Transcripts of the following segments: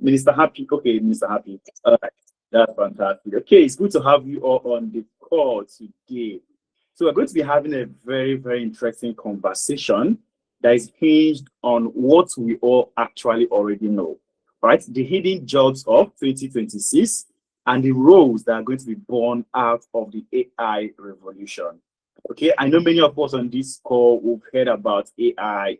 Minister Happy. Okay, Minister Happy. All right, that's fantastic. Okay, it's good to have you all on the call today. So we're going to be having a very, very interesting conversation that is hinged on what we all actually already know, right? The hidden jobs of 2026 and the roles that are going to be born out of the AI revolution. Okay, I know many of us on this call who've heard about AI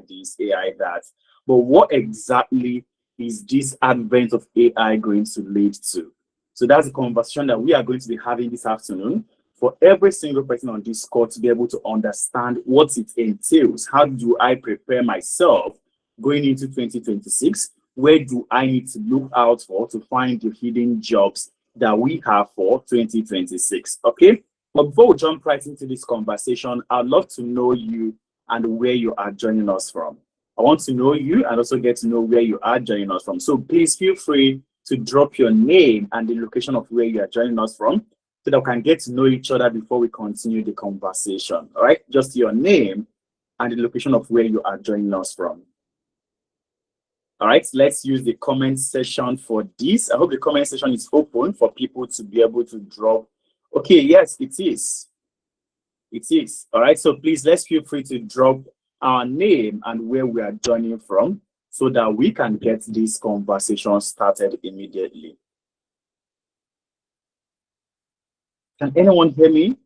this, AI that, but what exactly is this advent of AI going to lead to? So that's a conversation that we are going to be having this afternoon for every single person on this call to be able to understand what it entails. How do I prepare myself going into 2026? Where do I need to look out for to find the hidden jobs that we have for 2026? Okay. But before we jump right into this conversation, I'd love to know you and where you are joining us from. I want to know you and also get to know where you are joining us from. So please feel free to drop your name and the location of where you are joining us from so that we can get to know each other before we continue the conversation. All right, just your name and the location of where you are joining us from. All right, let's use the comment section for this. I hope the comment section is open for people to be able to drop. Okay, yes, it is. It is. All right, so please let's feel free to drop our name and where we are joining from so that we can get this conversation started immediately. Can anyone hear me?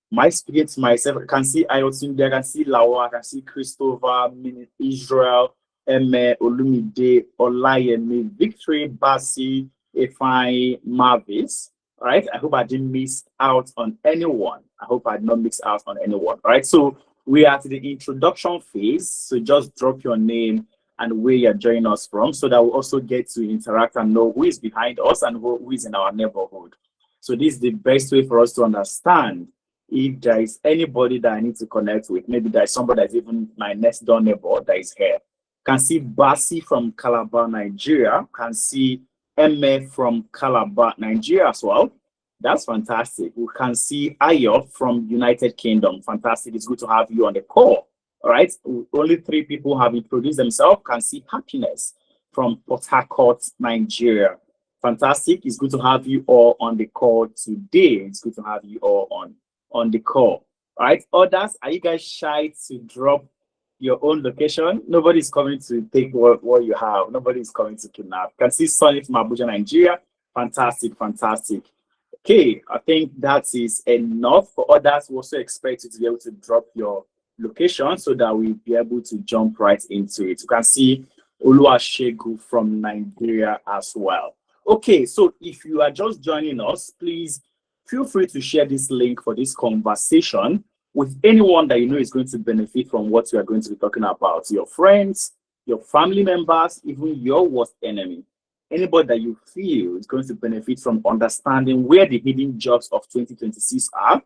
My speaking to myself, I can see Ayotunde, I can see Lawa, I can see Christopher, Israel, Eme, Olumide, Olayemi, Victory, Basi, Efai, Marvis. All right, I hope I didn't miss out on anyone. I hope I did not miss out on anyone. All right, so we are at the introduction phase. So just drop your name and where you're joining us from so that we'll also get to interact and know who is behind us and who is in our neighborhood. So this is the best way for us to understand if there is anybody that I need to connect with. Maybe there is somebody that's even my next door neighbor that is here. Can see Basi from Calabar, Nigeria. Can see Eme from Calabar, Nigeria as well. That's fantastic. We can see Ayo from United Kingdom. Fantastic. It's good to have you on the call. All right. Only 3 people have introduced themselves. Can see Happiness from Port Harcourt, Nigeria. Fantastic. It's good to have you all on the call today. It's good to have you all on the call. All right. Others, are you guys shy to drop your own location? Nobody's coming to take what you have. Nobody's coming to kidnap. Can see Sonny from Abuja, Nigeria. Fantastic, fantastic. Okay, I think that is enough. For others, we also expect you to be able to drop your location so that we'll be able to jump right into it. You can see Oluwashegu from Nigeria as well. Okay, so if you are just joining us, please feel free to share this link for this conversation with anyone that you know is going to benefit from what we are going to be talking about. Your friends, your family members, even your worst enemy. Anybody that you feel is going to benefit from understanding where the hidden jobs of 2026 are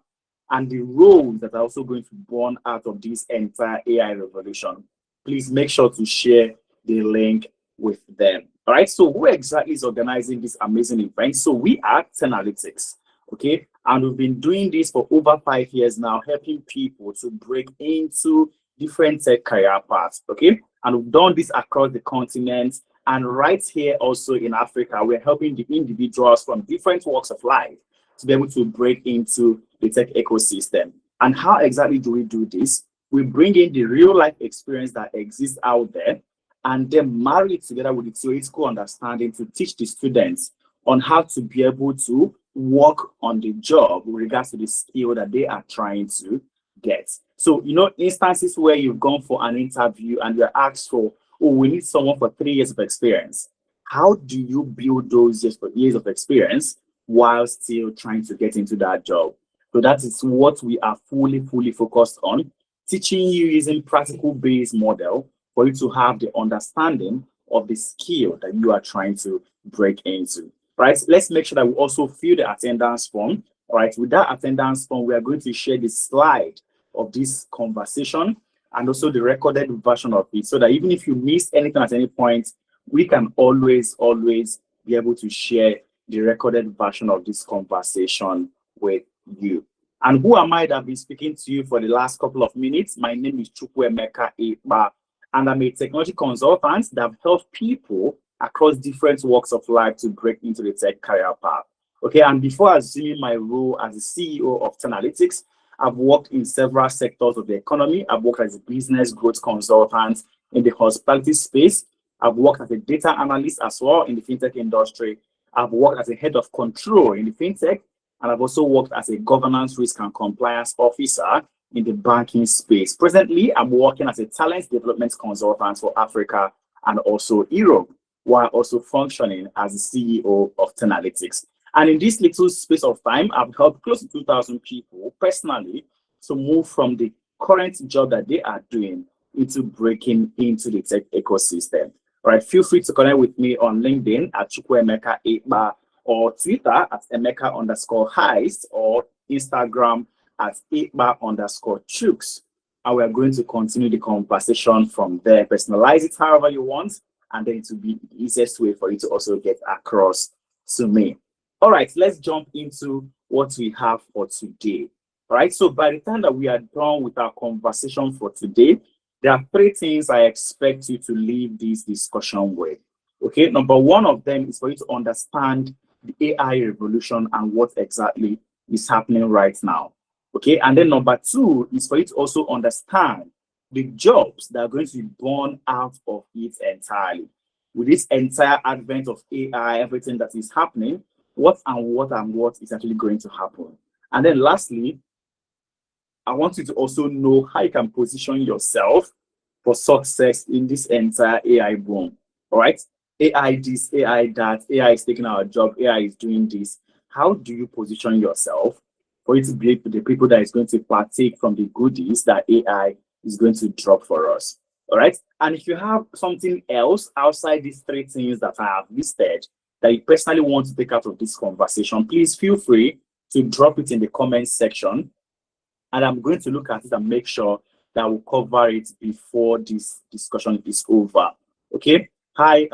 and the roles that are also going to be born out of this entire AI revolution. Please make sure to share the link with them. All right, so who exactly is organizing this amazing event? So we are Tenalytics. Okay, and we've been doing this for over 5 years now, helping people to break into different tech career paths. Okay, and we've done this across the continent and right here also in Africa. We're helping the individuals from different walks of life to be able to break into the tech ecosystem. And how exactly do we do this? We bring in the real life experience that exists out there and then marry it together with the theoretical understanding to teach the students on how to be able to work on the job with regards to the skill that they are trying to get. So, you know, instances where you've gone for an interview and you're asked for, oh, we need someone for 3 years of experience. How do you build those years of experience while still trying to get into that job? So that is what we are fully focused on, teaching you using practical-based model for you to have the understanding of the skill that you are trying to break into. Right, let's make sure that we also fill the attendance form. All right, with that attendance form, we are going to share the slide of this conversation and also the recorded version of it so that even if you miss anything at any point, we can always be able to share the recorded version of this conversation with you. And who am I that be speaking to you for the last couple of minutes? My name is Chukwuemeka Ekpa. and I'm a technology consultant that have helped people across different walks of life to break into the tech career path. Okay, and before assuming my role as the CEO of Tenalytics, I've worked in several sectors of the economy. I've worked as a business growth consultant in the hospitality space. I've worked as a data analyst as well in the fintech industry. I've worked as a head of control in the fintech, and I've also worked as a governance, risk, and compliance officer in the banking space. Presently, I'm working as a talent development consultant for Africa and also Europe, while also functioning as the CEO of Tenalytics. And in this little space of time, I've helped close to 2,000 people personally to move from the current job that they are doing into breaking into the tech ecosystem. All right, feel free to connect with me on LinkedIn at Chukwuemeka Ekpa, or Twitter at Emeka_Heist, or Instagram at Ekpa_Chooks. And we're going to continue the conversation from there. Personalize it however you want, and then it will be the easiest way for you to also get across to me. All right, let's jump into what we have for today. All right, so by the time that we are done with our conversation for today, there are 3 things I expect you to leave this discussion with. Okay, number 1 of them is for you to understand the AI revolution and what exactly is happening right now. Okay, and then number 2 is for you to also understand the jobs that are going to be born out of it entirely. With this entire advent of AI, everything that is happening, what is actually going to happen. And then lastly, I want you to also know how you can position yourself for success in this entire AI boom. All right, AI this, AI that, AI is taking our job, AI is doing this. How do you position yourself for you to be the people that is going to partake from the goodies that AI is going to drop for us? All right, and if you have something else outside these 3 things that I have listed that you personally want to take out of this conversation, please feel free to drop it in the comment section, and I'm going to look at it and make sure that we'll cover it before this discussion is over. Okay. Hi,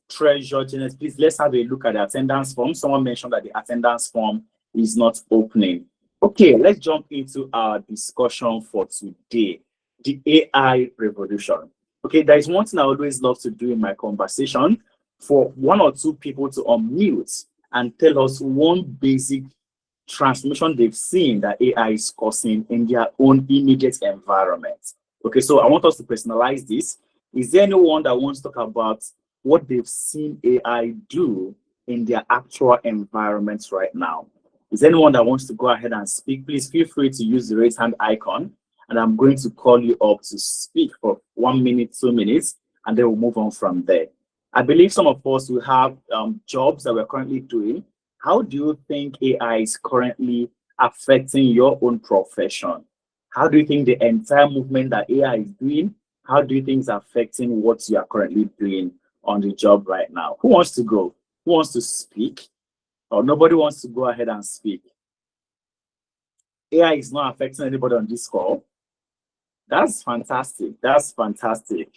Treasure Janet, please let's have a look at the attendance form. Someone mentioned that the attendance form is not opening. Okay, let's jump into our discussion for today, the AI revolution. Okay, there is one thing I always love to do in my conversation, for 1 or 2 people to unmute and tell us one basic transformation they've seen that AI is causing in their own immediate environment. Okay, so I want us to personalize this. Is there anyone that wants to talk about what they've seen AI do in their actual environments right now? Is there anyone that wants to go ahead and speak? Please feel free to use the raise hand icon, and I'm going to call you up to speak for 1 minute, 2 minutes, and then we'll move on from there. I believe some of us will have jobs that we're currently doing. How do you think AI is currently affecting your own profession? How do you think the entire movement that AI is doing, how do you think it's affecting what you are currently doing on the job right now? Who wants to go? Who wants to speak? Or nobody wants to go ahead and speak? AI is not affecting anybody on this call. That's fantastic. That's fantastic.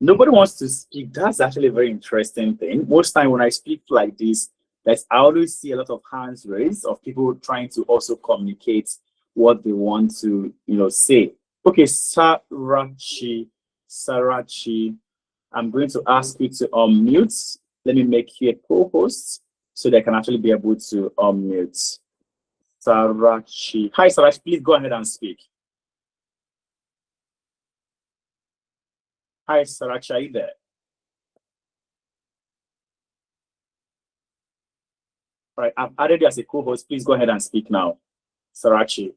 Nobody wants to speak. That's actually a very interesting thing. Most time when I speak like this, I always see a lot of hands raised of people trying to also communicate what they want to, say. Okay, Sarachi, I'm going to ask you to unmute. Let me make you a co-host so they can actually be able to unmute. Sarachi. Hi, Sarachi, please go ahead and speak. Hi, Sarachi, are you there? All right, I've added you as a co-host. Please go ahead and speak now, Sarachi.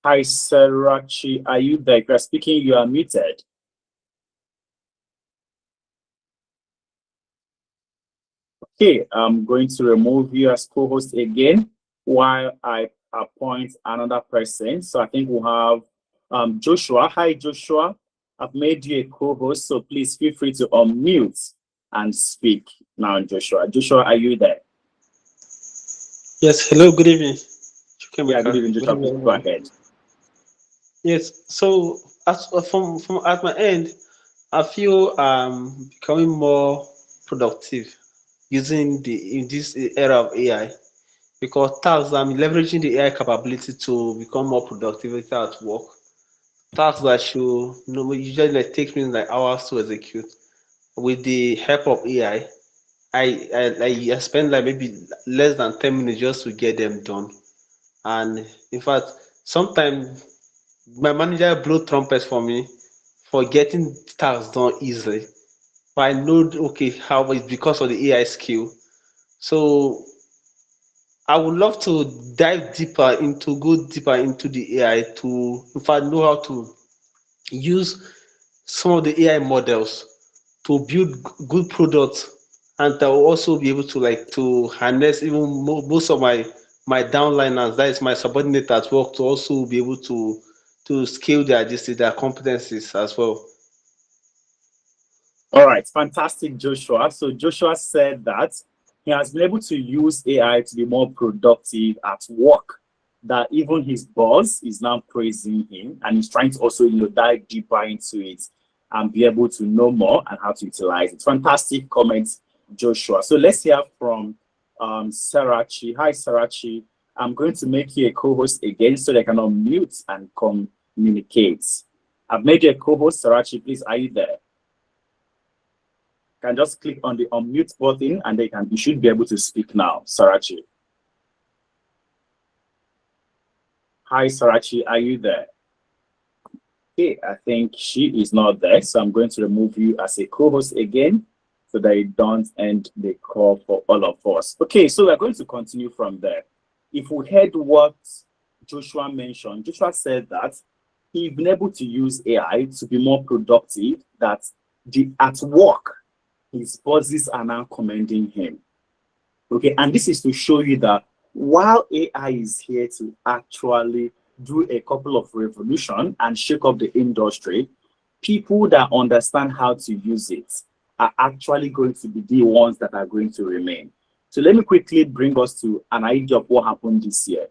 Hi, Sarachi, are you there? If you're speaking, you are muted. Okay, I'm going to remove you as co-host again while I appoint another person. So I think we'll have Joshua. Hi, Joshua. I've made you a co-host, so please feel free to unmute and speak now, Joshua. Joshua, are you there? Yes, hello, good evening. Yeah, good evening, Joshua. Please go ahead. Yes, so from at my end, I feel becoming more productive using in this era of AI. because tasks I'm leveraging the AI capability to become more productivity at work. Tasks that should usually like take me like hours to execute. With the help of AI, I spend like maybe less than 10 minutes just to get them done. And in fact, sometimes my manager blow trumpets for me for getting tasks done easily. But I know okay how it's because of the AI skill. So I would love to go deeper into the AI to in fact know how to use some of the AI models to build good products, and I will also be able to like to harness even most of my downliners, that is my subordinate at work, to also be able to scale their competencies as well. All right, fantastic, Joshua. So Joshua said that he has been able to use AI to be more productive at work. That even his boss is now praising him, and he's trying to also, dive deeper into it and be able to know more and how to utilize it. Fantastic comments, Joshua. So let's hear from Sarachi. Hi, Sarachi. I'm going to make you a co-host again so they can unmute and communicate. I've made you a co-host, Sarachi. Please, are you there? Can just click on the unmute button and you should be able to speak now. Sarachi. Hi, Sarachi, are you there? Okay, I think she is not there, so I'm going to remove you as a co-host again so that you don't end the call for all of us. Okay, so we're going to continue from there. If we heard what Joshua mentioned, Joshua said that he's been able to use AI to be more productive, that at work, his bosses are now commending him. Okay, and this is to show you that while AI is here to actually do a couple of revolution and shake up the industry, people that understand how to use it are actually going to be the ones that are going to remain. So let me quickly bring us to an idea of what happened this year.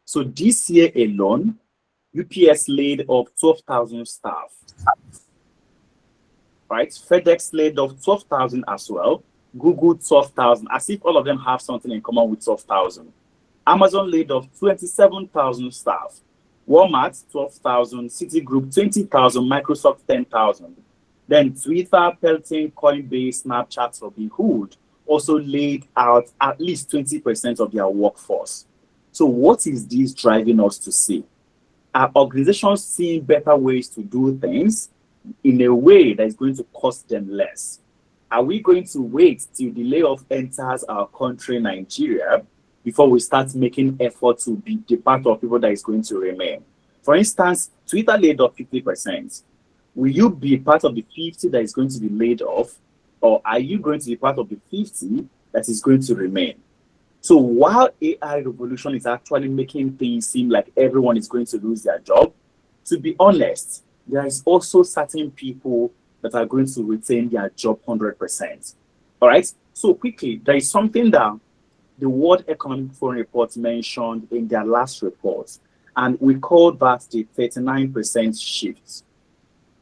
So this year alone, UPS laid off 12,000 staff. Right? FedEx laid off 12,000 as well. Google 12,000, as if all of them have something in common with 12,000. Amazon laid off 27,000 staff. Walmart 12,000, Citigroup 20,000, Microsoft 10,000. Then Twitter, Peloton, Coinbase, Snapchat, Robinhood also laid out at least 20% of their workforce. So what is this driving us to see? Are organizations seeing better ways to do things in a way that is going to cost them less? Are we going to wait till the layoff enters our country, Nigeria, before we start making effort to be the part of people that is going to remain? For instance, Twitter laid off 50%. Will you be part of the 50 that is going to be laid off, or are you going to be part of the 50 that is going to remain? So while AI revolution is actually making things seem like everyone is going to lose their job, to be honest, there is also certain people that are going to retain their job 100%. All right. So quickly, there is something that the World Economic Forum report mentioned in their last report, and we call that the 39% shift.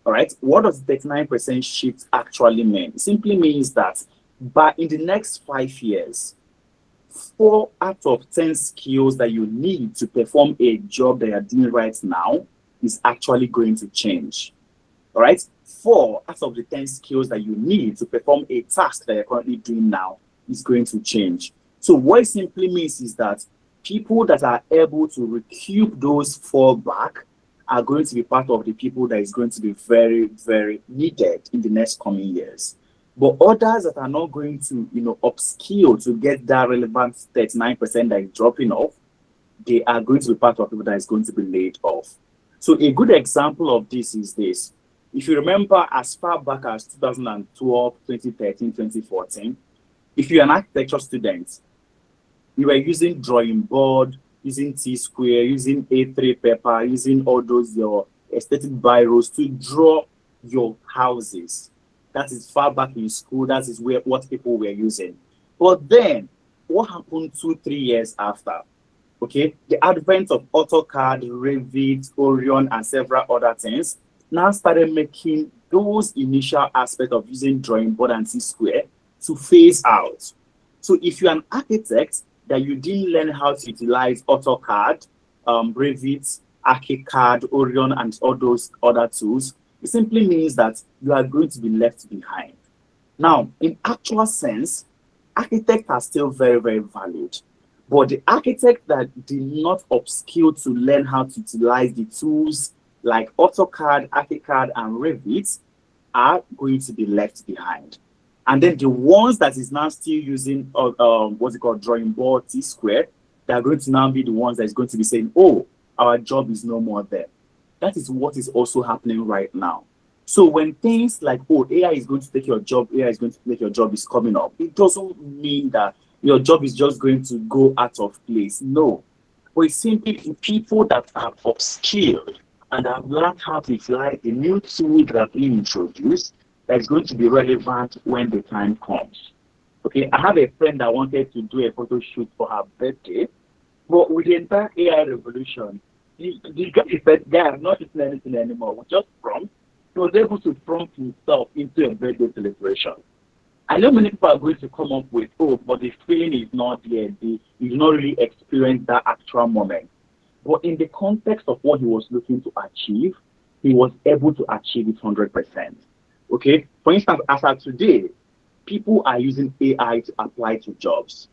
All right. What does 39% shift actually mean? It simply means that in the next 5 years, 4 out of 10 skills that you need to perform a job that you're doing right now is actually going to change. All right. 4 out of the 10 skills that you need to perform a task that you're currently doing now is going to change. So what it simply means is that people that are able to recoup those 4 back are going to be part of the people that is going to be very, very needed in the next coming years. But others that are not going to, upskill to get that relevant 39% that is dropping off, they are going to be part of people that is going to be laid off. So a good example of this is this. If you remember, as far back as 2012, 2013, 2014, if you're an architecture student, you were using drawing board, using T-Square, using A3 paper, using all those your aesthetic biros to draw your houses. That is far back in school. That is what people were using. But then, what happened 2-3 years after? Okay, the advent of AutoCAD, Revit, Orion, and several other things now started making those initial aspects of using drawing board and T-Square to phase out. So if you're an architect, that you didn't learn how to utilize AutoCAD, Revit, ArchiCAD, Orion, and all those other tools, it simply means that you are going to be left behind. Now, in actual sense, architects are still very, very valued. But the architect that did not upskill to learn how to utilize the tools like AutoCAD, ArchiCAD, and Revit are going to be left behind. And then the ones that is now still using what's it called, drawing board, T-square, they are going to now be the ones that is going to be saying, oh, our job is no more there. That is what is also happening right now. So when things like, oh, AI is going to take your job, AI is going to take your job is coming up, it doesn't mean that your job is just going to go out of place. No. But it's simply the people that are upskilled and have learned how to utilize a new tool that have been introduced that is going to be relevant when the time comes. Okay, I have a friend that wanted to do a photo shoot for her birthday, but with the entire AI revolution, the guy has not written anything anymore. With just prompt, he was able to prompt himself into a birthday celebration. I know many people are going to come up with, oh, but the feeling is not there. You do not really experience that actual moment. But in the context of what he was looking to achieve, he was able to achieve it 100%. Okay? For instance, as of today, people are using AI to apply to jobs.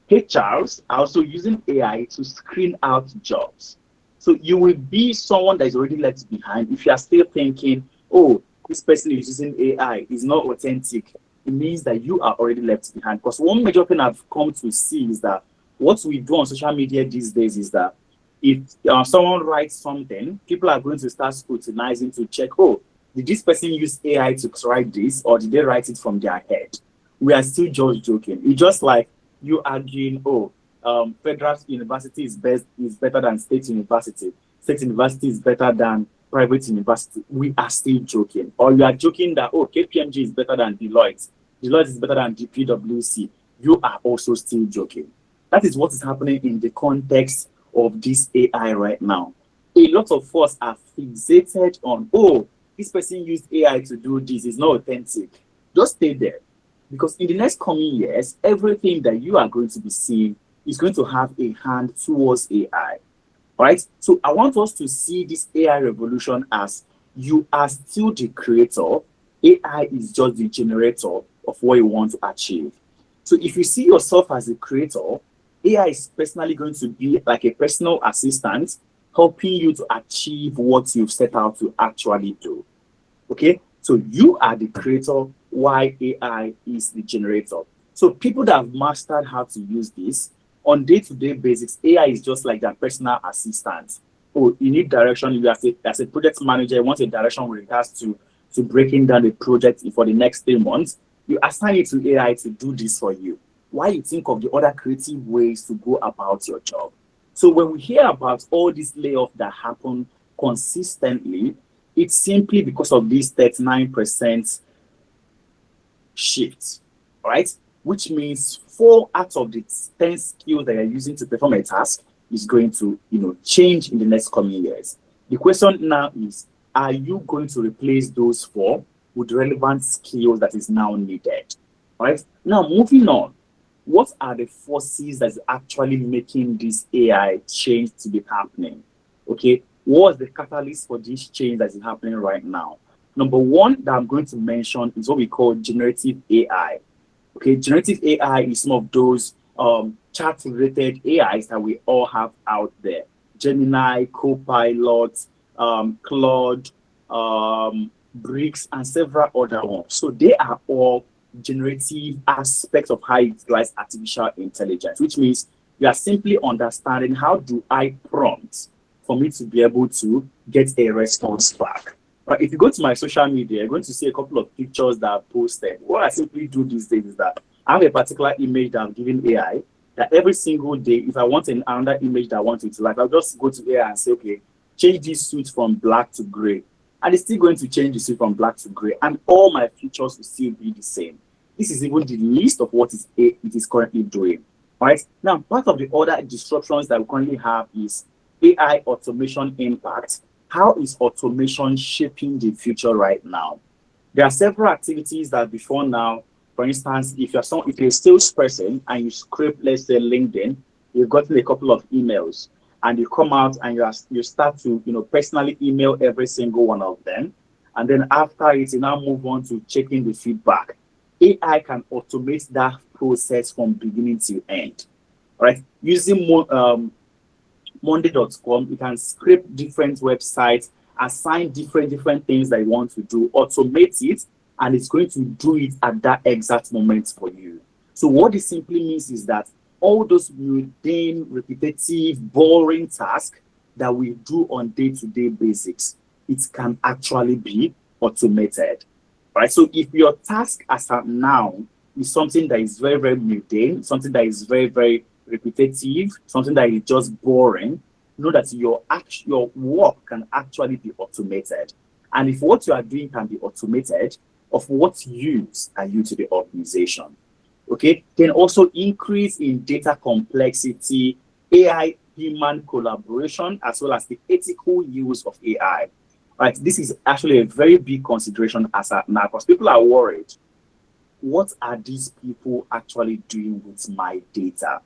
HRs are also using AI to screen out jobs. So you will be someone that is already left behind if you are still thinking, oh, this person is using AI, is not authentic. It means that you are already left behind. Because one major thing I've come to see is that what we do on social media these days is that if someone writes something, people are going to start scrutinizing to check, oh, did this person use AI to write this, or did they write it from their head? We are still just joking. It's just like you arguing, oh, federal university is better than state university. State university is better than private university. We are still joking. Or you are joking that, oh, KPMG is better than Deloitte. Deloitte is better than PwC. You are also still joking. That is what is happening in the context of this AI right now. A lot of us are fixated on, oh, this person used AI to do this. It's not authentic. Just stay there. Because in the next coming years, everything that you are going to be seeing is going to have a hand towards AI. All right? So I want us to see this AI revolution as you are still the creator. AI is just the generator of what you want to achieve. So if you see yourself as a creator, AI is personally going to be like a personal assistant helping you to achieve what you've set out to actually do. Okay? So you are the creator while AI is the generator. So people that have mastered how to use this on day-to-day basis, AI is just like that personal assistant. Oh, you need direction. You as a project manager, you want a direction with regards to breaking down the project for the next 3 months. You assign it to AI to do this for you. Why you think of the other creative ways to go about your job. So when we hear about all these layoffs that happen consistently, it's simply because of this 39% shift, all right? Which means 4 out of the 10 skills that you're using to perform a task is going to, change in the next coming years. The question now is, are you going to replace those 4 with relevant skills that is now needed? All right? Now, moving on, what are the forces that's actually making this AI change to be happening? Okay, what's the catalyst for this change that is happening right now? Number one that I'm going to mention is what we call generative AI. Okay, generative AI is some of those chat-related AIs that we all have out there. Gemini, Copilot, Claude, Bricks, and several other ones. So they are all generative aspects of how you utilize artificial intelligence, which means you are simply understanding how do I prompt for me to be able to get a response back. But if you go to my social media, you're going to see a couple of pictures that are posted. What I simply do these days is that I have a particular image that I'm giving AI that every single day, if I want another image that I want to utilize, I'll just go to AI and say, okay, change this suit from black to gray. And it's still going to change the suit from black to gray. And all my features will still be the same. This is even the least of what it is currently doing. All right. Now, part of the other disruptions that we currently have is AI automation impact. How is automation shaping the future right now? There are several activities that before now, for instance, if you're a salesperson and you scrape, let's say, LinkedIn, you've gotten a couple of emails, and you come out and you start to personally email every single one of them, and then after it, you now move on to checking the feedback. AI can automate that process from beginning to end. All right, using Monday.com, you can scrape different websites, assign different things that you want to do, automate it, and it's going to do it at that exact moment for you. So what this simply means is that all those mundane, repetitive, boring tasks that we do on day-to-day basis, it can actually be automated. Right? So if your task as of now is something that is very mundane, something that is very repetitive, something that is just boring, know that your work can actually be automated. And if what you are doing can be automated, of what use are you to the organization? Okay, then also increase in data complexity, AI human collaboration, as well as the ethical use of AI. Right, this is actually a very big consideration as of now, because people are worried. What are these people actually doing with my data?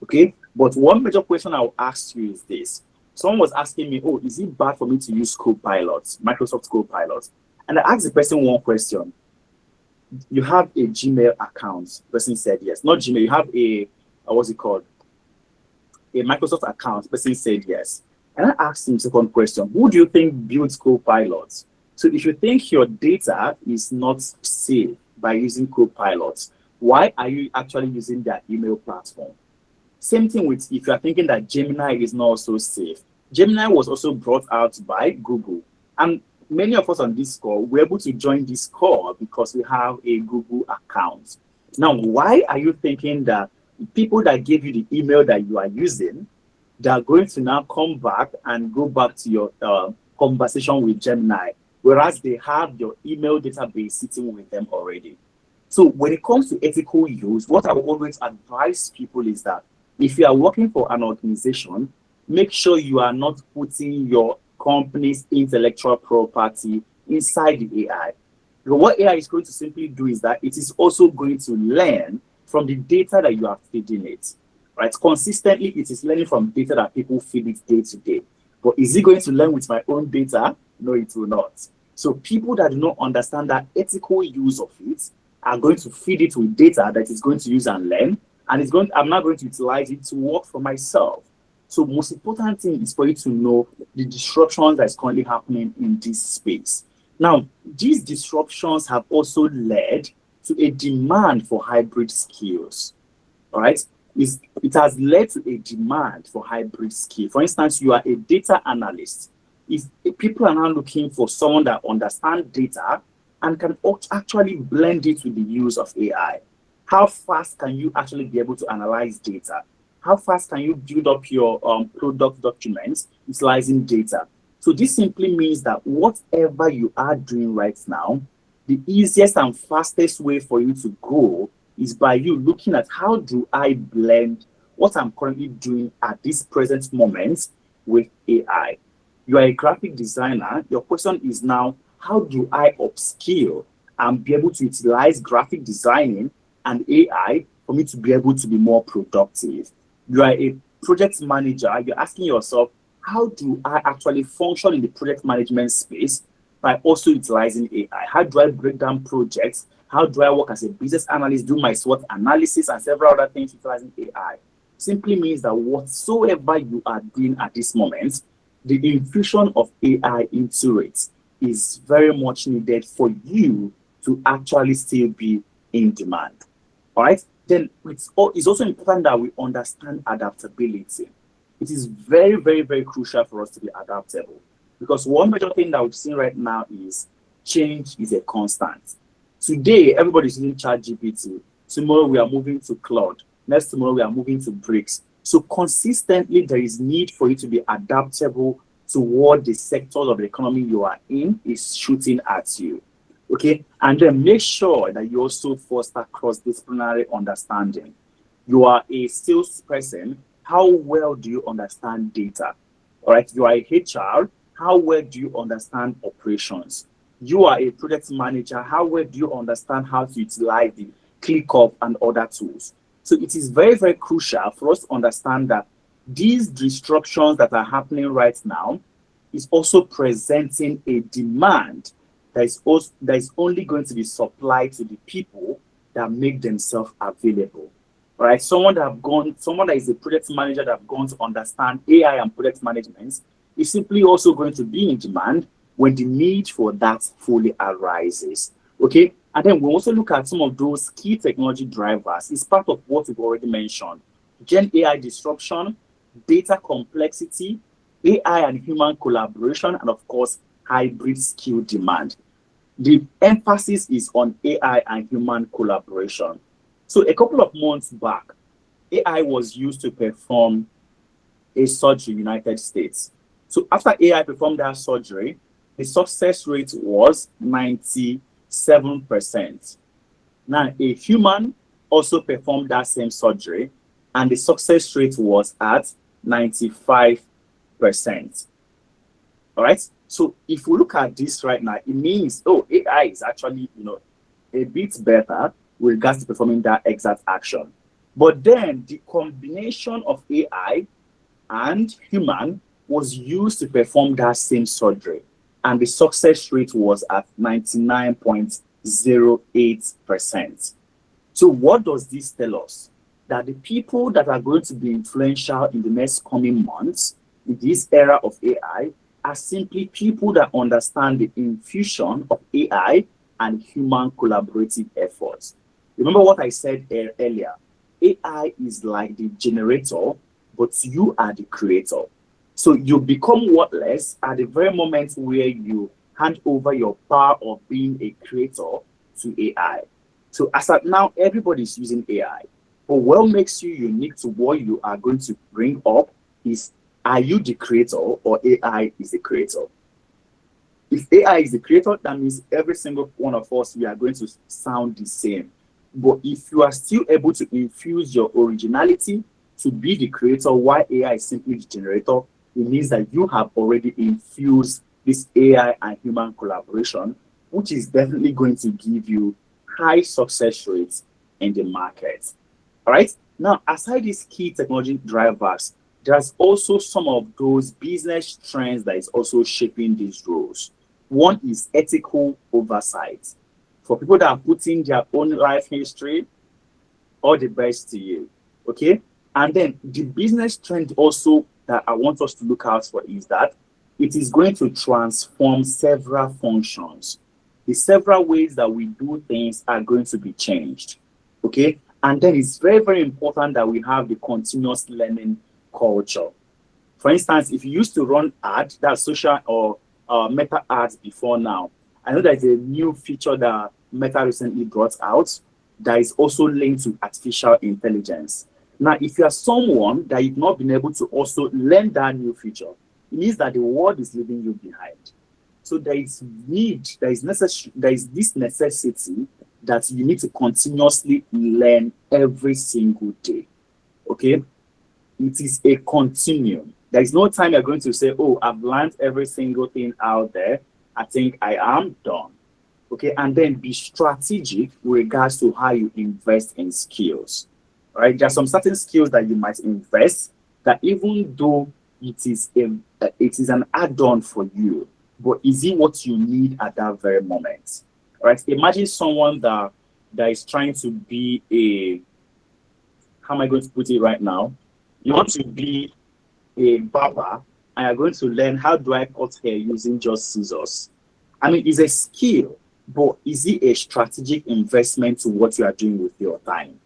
Okay, but one major question I'll ask you is this. Someone was asking me, oh, is it bad for me to use Copilot, Microsoft Copilot? And I asked the person one question. You have a Gmail account. The person said yes. Not Gmail, you have a, what's it called? A Microsoft account. The person said yes. And I asked him the second question. Who do you think builds Copilot? So if you think your data is not safe by using Copilot, why are you actually using their email platform? Same thing with if you're thinking that Gemini is not also safe. Gemini was also brought out by Google. And many of us on this call were able to join this call because we have a Google account. Now, why are you thinking that people that gave you the email that you are using, they are going to now come back and go back to your conversation with Gemini, whereas they have your email database sitting with them already? So when it comes to ethical use, what I will always advise people is that if you are working for an organization, make sure you are not putting your company's intellectual property inside the AI. Because what AI is going to simply do is that it is also going to learn from the data that you are feeding it. Right? Consistently, it is learning from data that people feed it day to day. But is it going to learn with my own data? No, it will not. So people that do not understand that ethical use of it are going to feed it with data that it's going to use and learn. And I'm not going to utilize it to work for myself. So most important thing is for you to know the disruptions that is currently happening in this space. Now, these disruptions have also led to a demand for hybrid skills. All right? It has led to a demand for hybrid skills. For instance, you are a data analyst. If people are now looking for someone that understands data and can actually blend it with the use of AI, how fast can you actually be able to analyze data? How fast can you build up your product documents utilizing data? So this simply means that whatever you are doing right now, the easiest and fastest way for you to go is by you looking at how do I blend what I'm currently doing at this present moment with AI. You are a graphic designer. Your question is now, how do I upskill and be able to utilize graphic designing and AI for me to be able to be more productive? You are a project manager. You're asking yourself, how do I actually function in the project management space by also utilizing AI? How do I break down projects? How do I work as a business analyst, do my SWOT analysis and several other things utilizing AI? Simply means that whatsoever you are doing at this moment, the infusion of AI into it is very much needed for you to actually still be in demand. All right? Then it's also important that we understand adaptability. It is very crucial for us to be adaptable, because one major thing that we've seen right now is change is a constant. Today, everybody's using ChatGPT. Tomorrow, we are moving to Claude. Next tomorrow, we are moving to Bricks. So consistently, there is need for you to be adaptable to what the sectors of the economy you are in is shooting at you. Okay, and then make sure that you also foster cross-disciplinary understanding. You are a salesperson. How well do you understand data? All right, you are a HR. How well do you understand operations? You are a project manager. How well do you understand how to utilize the ClickUp and other tools? So it is very, very crucial for us to understand that these disruptions that are happening right now is also presenting a demand that is only going to be supplied to the people that make themselves available. All right, someone that is a project manager that have gone to understand AI and project management is simply also going to be in demand when the need for that fully arises. Okay, and then we also look at some of those key technology drivers. It's part of what we've already mentioned: Gen AI disruption, data complexity, AI and human collaboration, and of course, hybrid skill demand. The emphasis is on AI and human collaboration. So a couple of months back, AI was used to perform a surgery in the United States. So after AI performed that surgery, the success rate was 97%. Now, a human also performed that same surgery, and the success rate was at 95%. All right. So if we look at this right now, it means, oh, AI is actually, a bit better with regards to performing that exact action. But then the combination of AI and human was used to perform that same surgery, and the success rate was at 99.08%. So what does this tell us? That the people that are going to be influential in the next coming months in this era of AI are simply people that understand the infusion of AI and human collaborative efforts. Remember what I said earlier? AI is like the generator, but you are the creator. So you become worthless at the very moment where you hand over your power of being a creator to AI. So as of now, everybody's using AI. But what makes you unique to what you are going to bring up is, are you the creator or AI is the creator? If AI is the creator, that means every single one of us, we are going to sound the same. But if you are still able to infuse your originality to be the creator while AI is simply the generator, it means that you have already infused this AI and human collaboration, which is definitely going to give you high success rates in the market. All right. Now, aside these key technology drivers, there's also some of those business trends that is also shaping these roles. One is ethical oversight. For people that are putting their own life history, all the best to you. Okay. And then the business trend also that I want us to look out for is that it is going to transform several functions. The several ways that we do things are going to be changed. Okay. And then it's very, very important that we have the continuous learning culture. For instance, if you used to run ads, that's social or Meta ads before now, I know there's a new feature that Meta recently brought out that is also linked to artificial intelligence. Now, if you are someone that you've not been able to also learn that new feature, it means that the world is leaving you behind. So there is this necessity that you need to continuously learn every single day. Okay? It is a continuum. There is no time you're going to say, oh, I've learned every single thing out there. I think I am done. Okay, and then be strategic with regards to how you invest in skills. All right, there are some certain skills that you might invest that even though it is an add-on for you, but is it what you need at that very moment? All right, imagine someone that is trying to be how am I going to put it right now? You want to be a barber and you're going to learn how do I cut hair using just scissors. I mean, it's a skill, but is it a strategic investment to what you are doing with your time?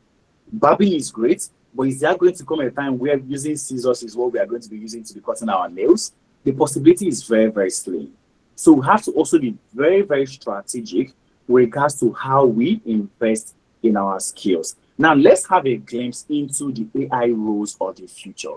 Barbing is great, but is there going to come a time where using scissors is what we are going to be using to be cutting our nails? The possibility is very, very slim. So we have to also be very, very strategic with regards to how we invest in our skills. Now, let's have a glimpse into the AI roles of the future.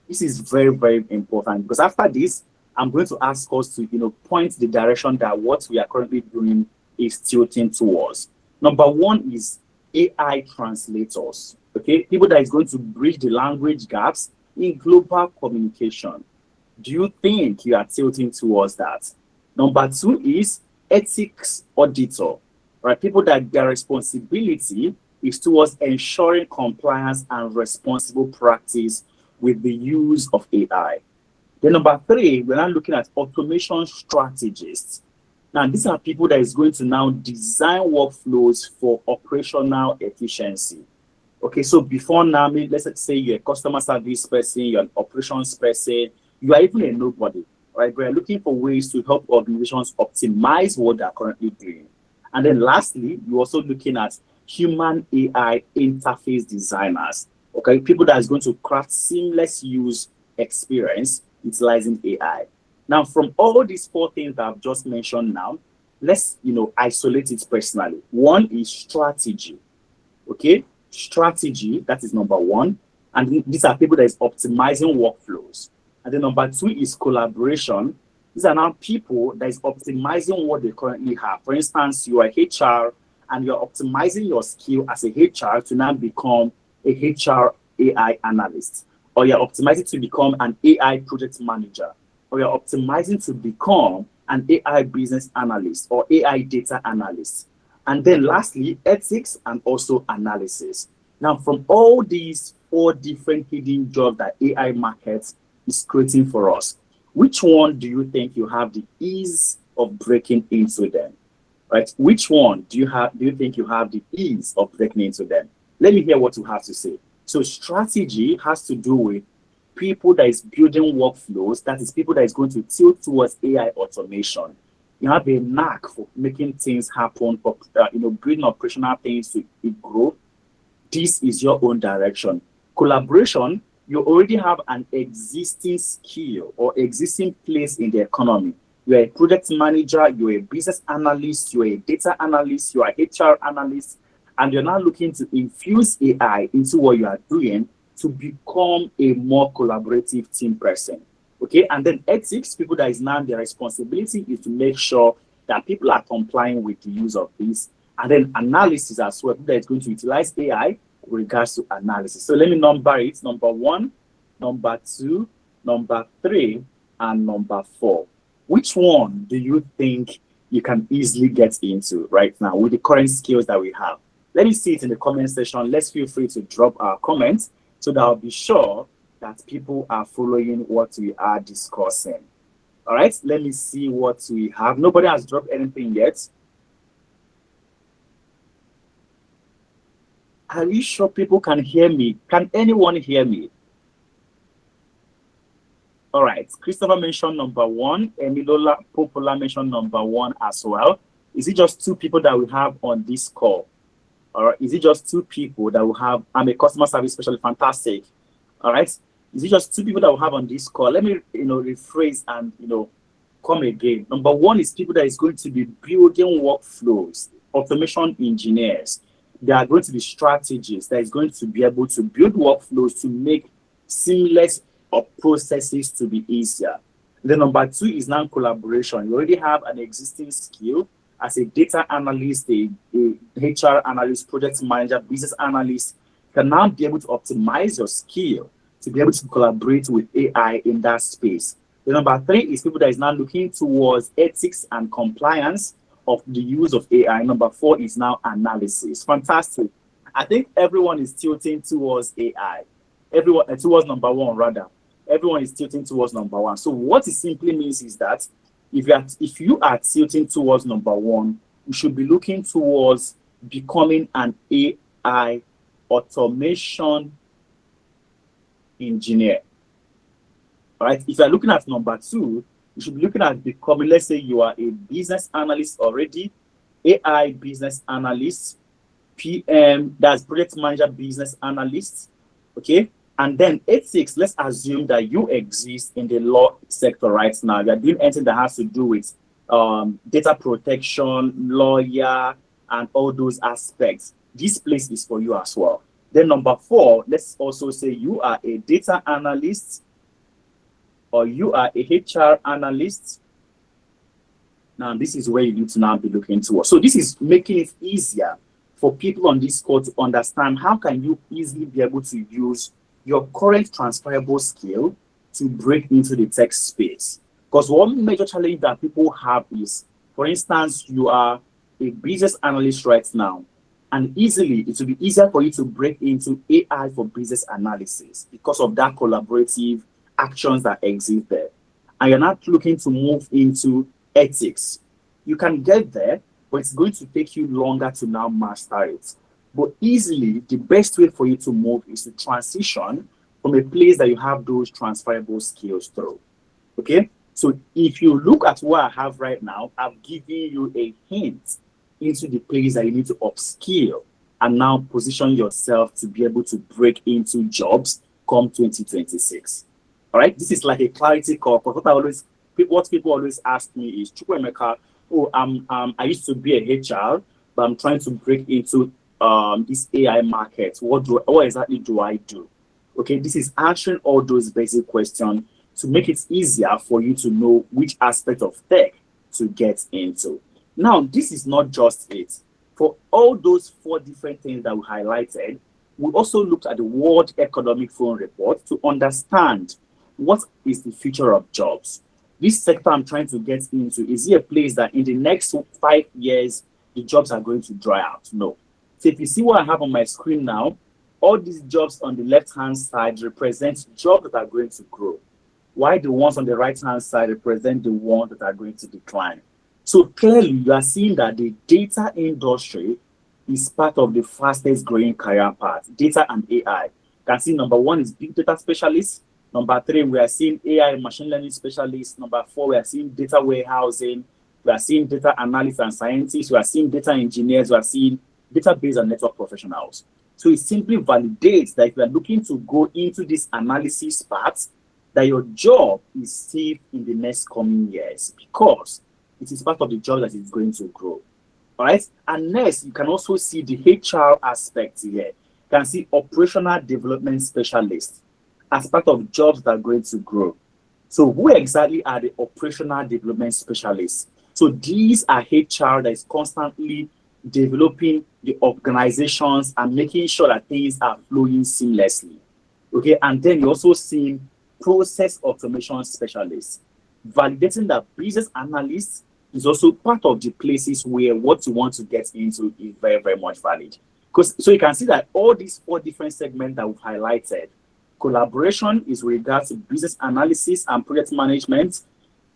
This is very, very important because after this, I'm going to ask us to, point the direction that what we are currently doing is tilting towards. Number one is AI translators, okay? People that is going to bridge the language gaps in global communication. Do you think you are tilting towards that? Number two is ethics auditor, right? People that their responsibility is towards ensuring compliance and responsible practice with the use of AI. Then number three, we're now looking at automation strategists. Now, these are people that is going to now design workflows for operational efficiency. Okay, so before now, let's say you're a customer service person, you're an operations person, you are even a nobody, right? We're looking for ways to help organizations optimize what they're currently doing. And then lastly, you're also looking at human AI interface designers, okay? People that is going to craft seamless use experience utilizing AI. Now, from all these four things that I've just mentioned now, let's, isolate it personally. One is strategy, okay? Strategy, that is number one. And these are people that is optimizing workflows. And then number two is collaboration. These are now people that is optimizing what they currently have. For instance, you are HR and you're optimizing your skill as a HR to now become a HR AI analyst, or you're optimizing to become an AI project manager, or you're optimizing to become an AI business analyst or AI data analyst. And then lastly, ethics and also analysis. Now, from all these four different hidden jobs that AI markets is creating for us, which one do you think you have the ease of breaking into them? Right? Which one do you think you have the ease of breaking into them? Let me hear what you have to say. So strategy has to do with people that is building workflows, that is people that is going to tilt towards AI automation. You have a knack for making things happen, for building operational things to grow. This is your own direction. Collaboration, you already have an existing skill or existing place in the economy. You're a project manager, you're a business analyst, you're a data analyst, you're a HR analyst, and you're now looking to infuse AI into what you are doing to become a more collaborative team person. Okay, and then ethics, people that is now their responsibility is to make sure that people are complying with the use of this. And then analysis as well, that is going to utilize AI with regards to analysis. So let me number it: number one, number two, number three, and number four. Which one do you think you can easily get into right now with the current skills that we have? Let me see it in the comment section. Let's feel free to drop our comments so that I'll be sure that people are following what we are discussing. All right, let me see what we have. Nobody has dropped anything yet. Are you sure people can hear me? Can anyone hear me? All right, Christopher mentioned number one. Emilola Popola mentioned number one as well. Is it just two people that we have on this call? Or is it just two people that we have? I'm a customer service specialist. Fantastic. All right. Is it just two people that we have on this call? Let me, rephrase and, come again. Number one is people that is going to be building workflows, automation engineers. They are going to be strategists that is going to be able to build workflows to make seamless processes to be easier. Then number two is now collaboration. You already have an existing skill as a data analyst, a HR analyst, project manager, business analyst. You can now be able to optimize your skill to be able to collaborate with AI in that space. The number three is people that is now looking towards ethics and compliance of the use of AI. Number four is now analysis. Fantastic. I think everyone is tilting towards AI. Everyone towards number one, rather. Everyone is tilting towards number one. So what it simply means is that if you are tilting towards number one, you should be looking towards becoming an AI automation engineer. All right. If you're looking at number two, you should be looking at becoming, let's say you are a business analyst already, AI business analyst, PM, that's project manager business analyst. Okay. And then ethics, let's assume that you exist in the law sector right now. You're doing anything that has to do with data protection, lawyer, and all those aspects. This place is for you as well. Then number four, let's also say you are a data analyst or you are a HR analyst. Now, this is where you need to now be looking towards. So this is making it easier for people on this call to understand how can you easily be able to use your current transferable skill to break into the tech space. Because one major challenge that people have is, for instance, you are a business analyst right now. And easily, it will be easier for you to break into AI for business analysis because of that collaborative actions that exist there. And you're not looking to move into ethics. You can get there, but it's going to take you longer to now master it. But easily, the best way for you to move is to transition from a place that you have those transferable skills through. Okay? So if you look at what I have right now, I've given you a hint into the place that you need to upskill and now position yourself to be able to break into jobs come 2026. All right, this is like a clarity call. Because what people always ask me is, Chukwemeka, oh, I used to be a HR, but I'm trying to break into this AI market. What exactly do I do? Okay, this is answering all those basic questions to make it easier for you to know which aspect of tech to get into. Now, this is not just it. For all those 4 different things that we highlighted, we also looked at the World Economic Forum report to understand what is the future of jobs. This sector I'm trying to get into, is it a place that in the next 5 years, the jobs are going to dry out? No. So if you see what I have on my screen now, all these jobs on the left-hand side represent jobs that are going to grow, while the ones on the right-hand side represent the ones that are going to decline. So clearly, you are seeing that the data industry is part of the fastest growing career path, data and AI. You can see number 1 is big data specialist. Number 3, we are seeing AI and machine learning specialist. Number 4, we are seeing data warehousing. We are seeing data analysts and scientists. We are seeing data engineers. We are seeing database and network professionals. So it simply validates that if you are looking to go into this analysis part, that your job is safe in the next coming years because it is part of the job that is going to grow. All right. And next, you can also see the HR aspect here. You can see operational development specialist as part of jobs that are going to grow. So who exactly are the operational development specialists? So these are HR that is constantly developing the organizations and making sure that things are flowing seamlessly. Okay. And then you also see process automation specialists, validating that business analysts is also part of the places where what you want to get into is very, very much valid. So you can see that all these 4 different segments that we've highlighted, collaboration is with regards to business analysis and project management.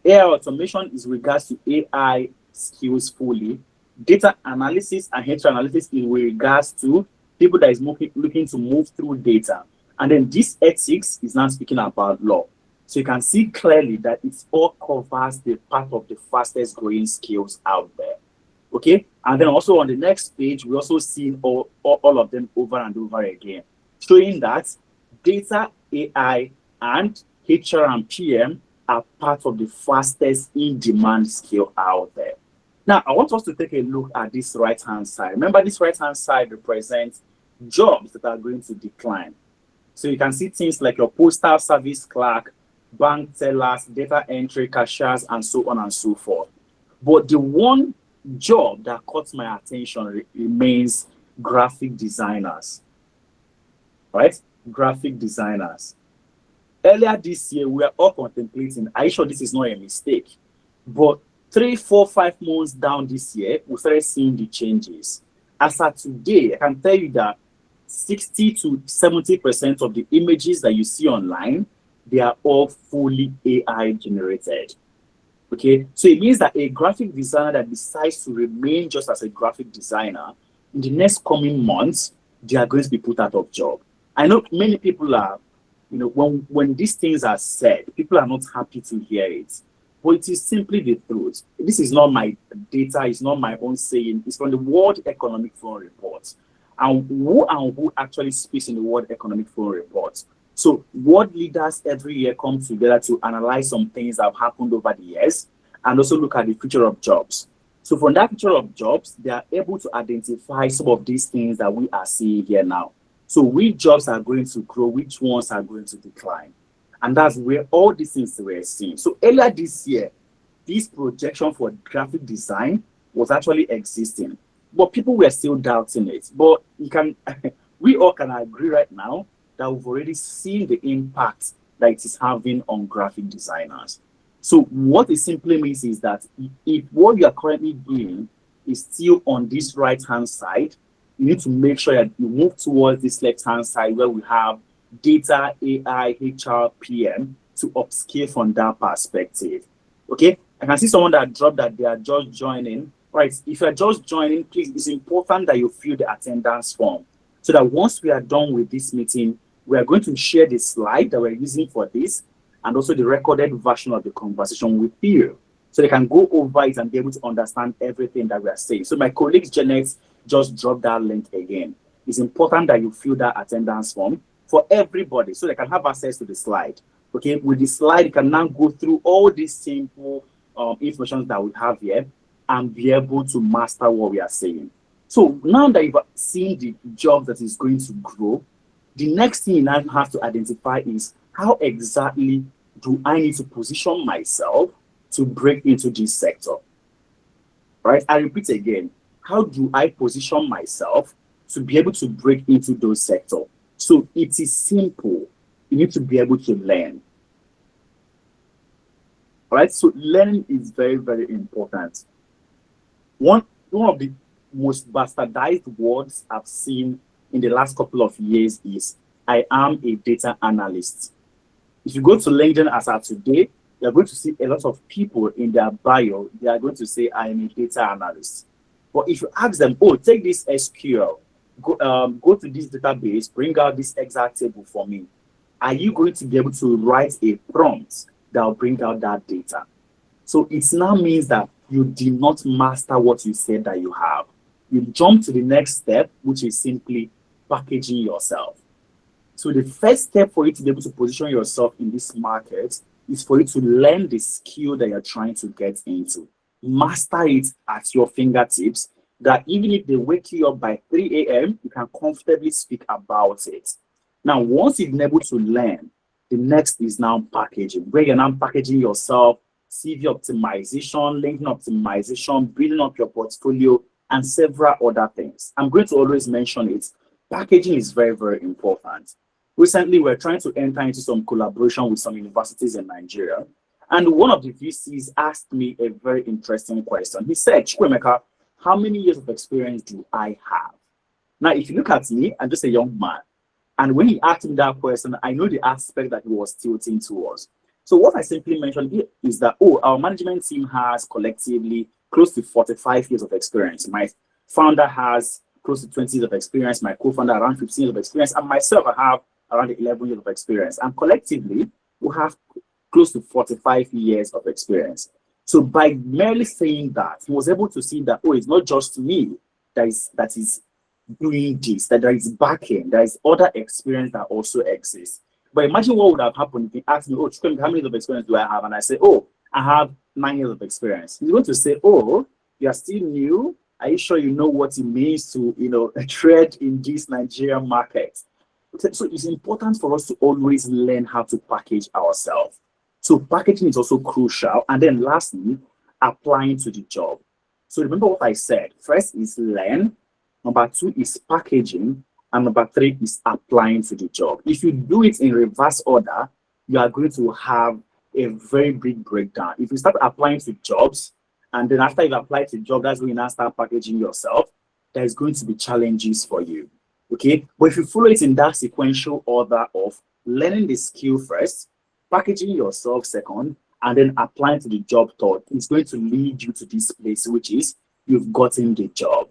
AI automation is with regards to AI skills fully. Data analysis and HR analysis is with regards to people that is looking to move through data. And then this ethics is now speaking about law. So you can see clearly that it all covers the part of the fastest growing skills out there. Okay. And then also on the next page, we also see all of them over and over again, showing that data, AI, and HR and PM are part of the fastest in-demand skill out there. Now, I want us to take a look at this right-hand side. Remember, this right-hand side represents jobs that are going to decline. So you can see things like your postal service clerk, bank tellers, data entry, cashiers, and so on and so forth. But the one job that caught my attention remains graphic designers. Right? Graphic designers. Earlier this year, we were all contemplating, are you sure this is not a mistake? But 3, 4, 5 months down this year, we started seeing the changes. As of today, I can tell you that 60 to 70% of the images that you see online, they are all fully AI generated. Okay, so it means that a graphic designer that decides to remain just as a graphic designer, in the next coming months, they are going to be put out of job. I know many people are, when these things are said, people are not happy to hear it. But it is simply the truth. This is not my data, it's not my own saying, it's from the World Economic Forum report. And who actually speaks in the World Economic Forum report? So world leaders every year come together to analyze some things that have happened over the years and also look at the future of jobs. So from that future of jobs, they are able to identify some of these things that we are seeing here now. So which jobs are going to grow, which ones are going to decline. And that's where all these things were seen. So earlier this year, this projection for graphic design was actually existing, but people were still doubting it. But we all can agree right now that we've already seen the impact that it is having on graphic designers. So what it simply means is that if what you are currently doing is still on this right-hand side, you need to make sure that you move towards this left-hand side where we have data, AI, HR, PM to upscale from that perspective. Okay, I can see someone that dropped that they are just joining. Right, if you're just joining, please, it's important that you fill the attendance form so that once we are done with this meeting, we are going to share the slide that we're using for this and also the recorded version of the conversation with you so they can go over it and be able to understand everything that we are saying. So my colleague Janet just dropped that link again. It's important that you fill that attendance form for everybody so they can have access to the slide. Okay, with the slide, you can now go through all these simple information that we have here and be able to master what we are saying. So now that you've seen the job that is going to grow, the next thing you now have to identify is how exactly do I need to position myself to break into this sector? Right? I repeat again, how do I position myself to be able to break into those sectors? So it is simple. You need to be able to learn. All right? So learning is very, very important. One of the most bastardized words I've seen in the last couple of years is I am a data analyst. If you go to LinkedIn as of today, you're going to see a lot of people in their bio, they are going to say I am a data analyst. But if you ask them, oh, take this SQL, go to this database, bring out this exact table for me, are you going to be able to write a prompt that will bring out that data? So it now means that you did not master what you said that you have. You jump to the next step, which is simply packaging yourself. So the first step for you to be able to position yourself in this market is for you to learn the skill that you're trying to get into. Master it at your fingertips, that even if they wake you up by 3 a.m., you can comfortably speak about it. Now, once you've been able to learn, the next is now packaging, where you're now packaging yourself, CV optimization, LinkedIn optimization, building up your portfolio, and several other things. I'm going to always mention it. Packaging is very, very important. Recently, we're trying to enter into some collaboration with some universities in Nigeria. And one of the VCs asked me a very interesting question. He said, Chukwemeka, how many years of experience do I have? Now, if you look at me, I'm just a young man. And when he asked me that question, I know the aspect that he was tilting towards. So what I simply mentioned here is that, our management team has collectively close to 45 years of experience. My founder has close to 20 years of experience, my co-founder around 15 years of experience, and myself, I have around 11 years of experience. And collectively, we have close to 45 years of experience. So by merely saying that, he was able to see that, it's not just me that is doing this, that there is backing, there is other experience that also exists. But imagine what would have happened if he asked me, how many years of experience do I have? And I say, I have 9 years of experience. He's going to say, you are still new. Are you sure you know what it means to, trade in this Nigerian market? So it's important for us to always learn how to package ourselves. So packaging is also crucial. And then lastly, applying to the job. So remember what I said. First is learn. Number 2 is packaging. And number 3 is applying to the job. If you do it in reverse order, you are going to have a very big breakdown. If you start applying to jobs, and then after you've applied to the job, that's when you now start packaging yourself, there's going to be challenges for you. Okay? But if you follow it in that sequential order of learning the skill first, packaging yourself second, and then applying to the job third, it's going to lead you to this place, which is you've gotten the job.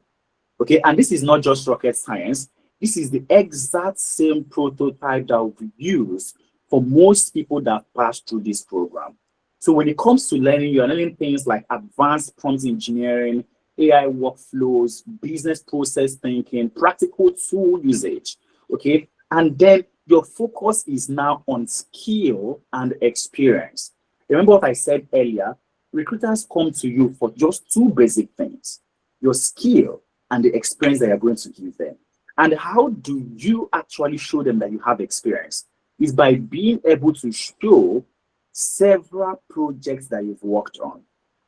Okay? And this is not just rocket science. This is the exact same prototype that we use for most people that pass through this program. So when it comes to learning, you're learning things like advanced prompt engineering, AI workflows, business process thinking, practical tool usage, okay? And then your focus is now on skill and experience. Remember what I said earlier? Recruiters come to you for just 2 basic things, your skill and the experience that you're going to give them. And how do you actually show them that you have experience? Is by being able to show several projects that you've worked on.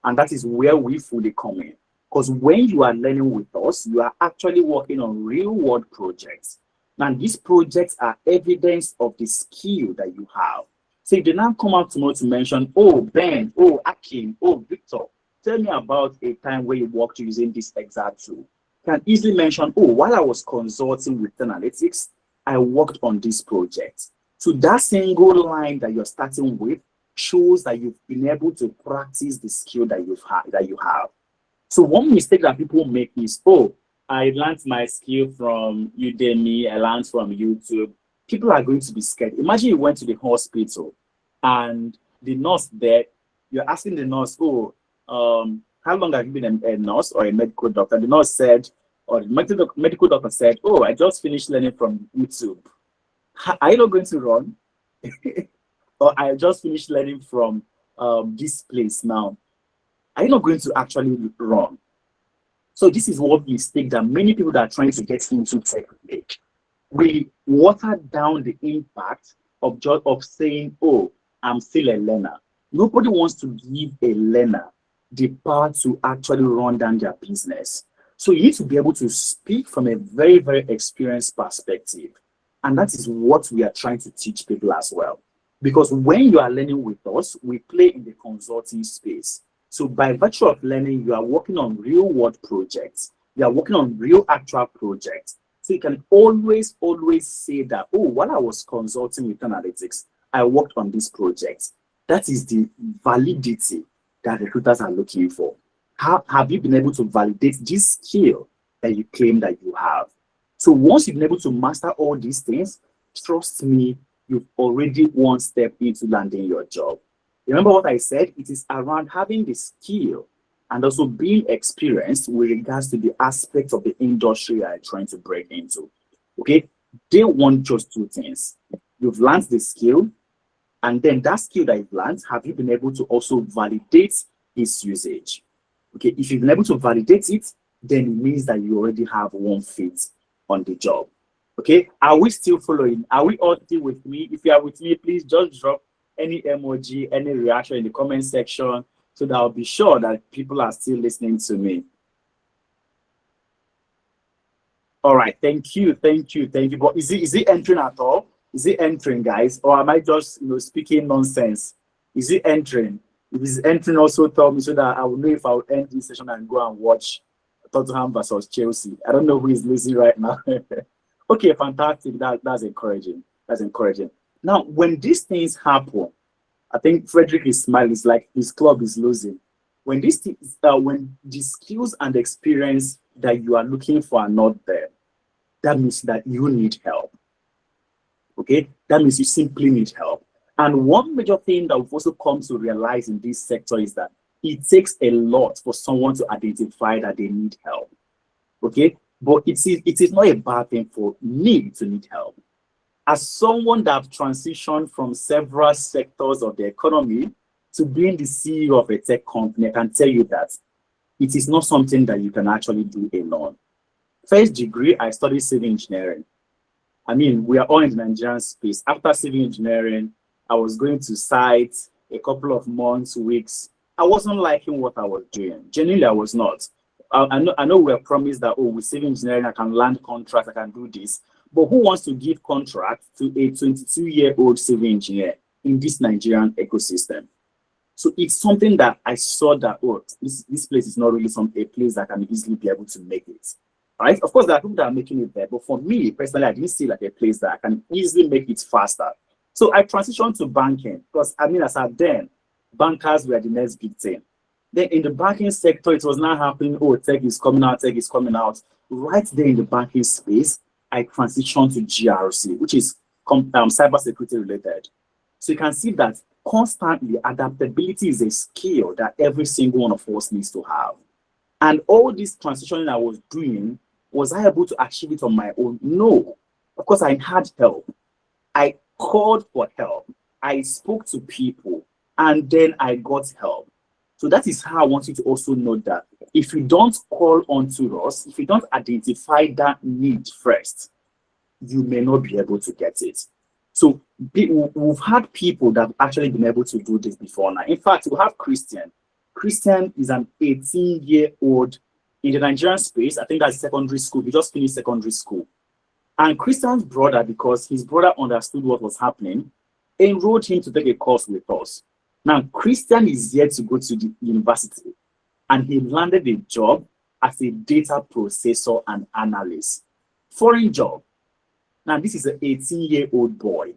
And that is where we fully come in. Because when you are learning with us, you are actually working on real-world projects. And these projects are evidence of the skill that you have. So if they now come out tomorrow to mention, Ben, Akin, Victor, tell me about a time where you worked using this exact tool. can easily mention, oh, while I was consulting with analytics, I worked on this project. So that single line that you're starting with shows that you've been able to practice the skill that you have. So one mistake that people make is, oh, I learned my skill from Udemy, I learned from YouTube. People are going to be scared. Imagine you went to the hospital and the nurse there, you're asking the nurse, oh, how long have you been a nurse or a medical doctor? The nurse said, or the medical doctor said, oh, I just finished learning from YouTube. Are you not going to run? Or I just finished learning from this place now. Are you not going to actually run? So this is one mistake that many people that are trying to get into tech make. We water down the impact of saying, oh, I'm still a learner. Nobody wants to give a learner the power to actually run down their business. So you need to be able to speak from a very, very experienced perspective. And that is what we are trying to teach people as well. Because when you are learning with us, we play in the consulting space. So by virtue of learning, you are working on real world projects. You are working on real actual projects. So you can always say that, oh, while I was consulting with analytics, I worked on this project. That is the validity that recruiters are looking for. How have you been able to validate this skill that you claim that you have? So once you've been able to master all these things, trust me, you've already one step into landing your job. Remember what I said? It is around having the skill and also being experienced with regards to the aspects of the industry you are trying to break into. Okay? They want just two things. You've learned the skill, and then that skill that you've learned, have you been able to also validate its usage? Okay, if you've been able to validate it, then it means that you already have one fit on the job. Okay, are we still following? Are we all still with me? If you are with me, please just drop any emoji, any reaction in the comment section so that I'll be sure that people are still listening to me. All right, thank you. But is it entering at all? Is it entering, guys? Or am I just speaking nonsense? Is it entering? If it's entering, also tell me so that I will know if I will end this session and go and watch Tottenham versus Chelsea. I don't know who is losing right now. Okay, fantastic. That's encouraging. That's encouraging. Now, when these things happen, I think Frederick is smiling. It's like his club is losing. When these things, when the skills and experience that you are looking for are not there, that means that you need help. Okay, that means you simply need help. And one major thing that we've also come to realize in this sector is that it takes a lot for someone to identify that they need help. Okay, but it is not a bad thing for me to need help. As someone that have transitioned from several sectors of the economy to being the CEO of a tech company, I can tell you that it is not something that you can actually do alone. First degree, I studied civil engineering. I mean, we are all in the Nigerian space. After civil engineering, I was going to site a couple of months, weeks. I wasn't liking what I was doing. Genuinely, I was not. I know we were promised that, oh, with civil engineering, I can land contracts, I can do this. But who wants to give contract to a 22-year-old civil engineer in this Nigerian ecosystem? So it's something that I saw that, oh, this place is not really a place that can easily be able to make it. Right? Of course, there are people that are making it there. But for me, personally, I didn't see like a place that I can easily make it faster. So I transitioned to banking because, I mean, as at then, bankers were the next big thing. Then in the banking sector, it was not happening, oh, tech is coming out. Right there in the banking space, I transitioned to GRC, which is cybersecurity related. So you can see that constantly adaptability is a skill that every single one of us needs to have. And all this transitioning I was doing, was I able to achieve it on my own? No. Of course, I had help. I called for help. I spoke to people, and then I got help. So that is how I want you to also know that if you don't call onto us, if you don't identify that need first, you may not be able to get it. So we've had people that have actually been able to do this before now. In fact, we have Christian. Christian is an 18-year-old in the Nigerian space. I think that's secondary school. He just finished secondary school. And Christian's brother, because his brother understood what was happening, enrolled him to take a course with us. Now, Christian is yet to go to the university, and he landed a job as a data processor and analyst. Foreign job. Now, this is an 18-year-old boy.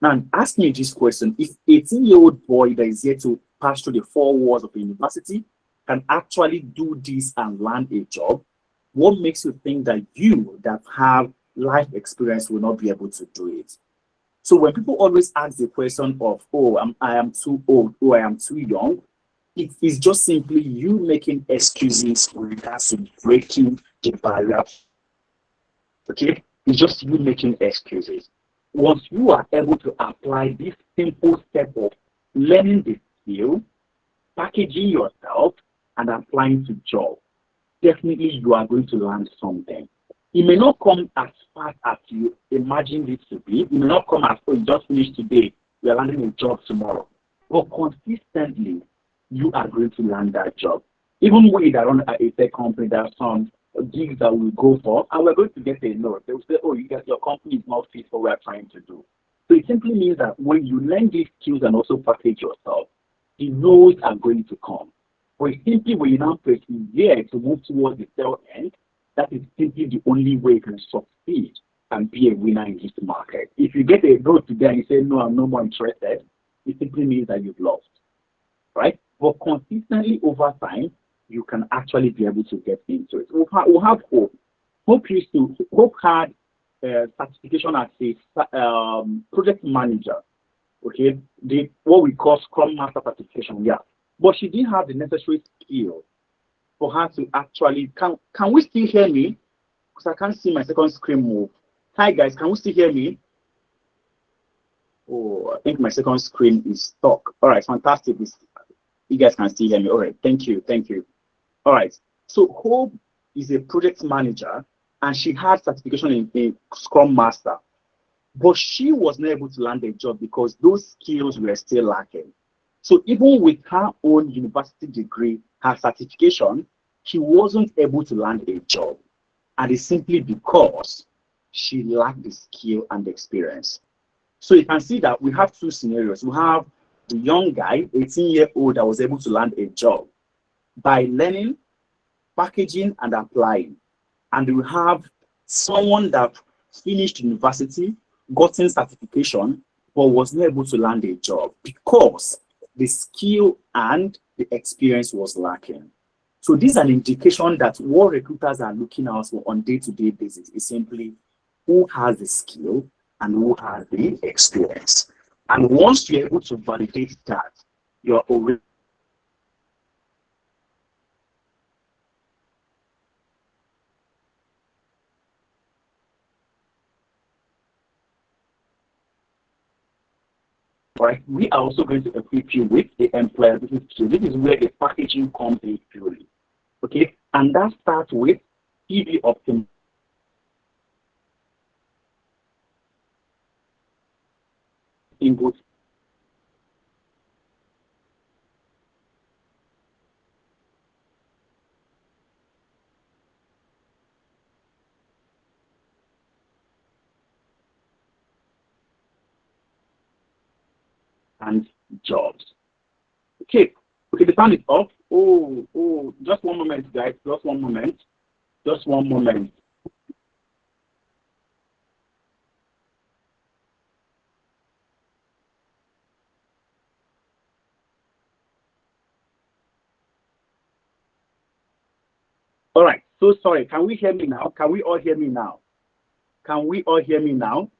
Now, ask me this question. If 18-year-old boy that is yet to pass through the 4 walls of a university can actually do this and land a job, what makes you think that you that have life experience will not be able to do it? So when people always ask the question of, oh, I am too old, or I am too young, it is just simply you making excuses with regards to breaking the barrier. Okay? It's just you making excuses. Once you are able to apply this simple step of learning the skill, packaging yourself, and applying to job, definitely you are going to learn something. It may not come as fast as you imagine it to be. It may not come as, oh, you just finished today, we are landing a job tomorrow. But consistently, you are going to land that job. Even we that run a tech company, there are some gigs that we go for, and we're going to get a note. They will say, oh, your company is not fit for what we're trying to do. So it simply means that when you learn these skills and also package yourself, the no's are going to come. But simply when you now persevere to move towards the tail end, that is simply the only way you can succeed and be a winner in this market. If you get a no today and you say, no, I'm no more interested, it simply means that you've lost, right? But consistently over time, you can actually be able to get into it. We'll have Hope. Hope had certification as a project manager, okay? What we call Scrum Master certification, yeah. But she didn't have the necessary skill for her to actually, can we still hear me? Because I can't see my second screen move. Hi guys, can we still hear me? Oh, I think my second screen is stuck. All right, fantastic. You guys can still hear me. All right, thank you. All right, so Hope is a project manager and she had certification in Scrum Master, but she was not able to land a job because those skills were still lacking. So even with her own university degree, her certification, she wasn't able to land a job. And it's simply because she lacked the skill and the experience. So you can see that we have two scenarios. We have the young guy, 18-year-old, that was able to land a job by learning, packaging, and applying. And we have someone that finished university, gotten certification, but was not able to land a job because the skill and the experience was lacking. So this is an indication that what recruiters are looking out for on day-to-day basis is simply who has the skill and who has the experience. And once you're able to validate that, you're already right. We are also going to equip you with the employability skill. This is where the packaging comes in purely. Okay, and that starts with CV optimization. Input and jobs. Okay, the sound is off. Oh, just one moment, guys. Just one moment. All right. So sorry. Can we hear me now? Can we all hear me now?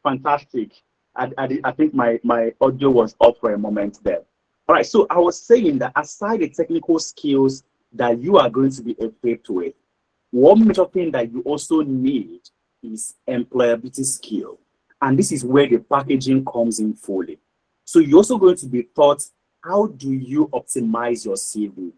Fantastic. I think my audio was off for a moment there. All right. So I was saying that aside the technical skills that you are going to be equipped with, one major thing that you also need is employability skill. And this is where the packaging comes in fully. So you're also going to be taught, how do you optimize your CV?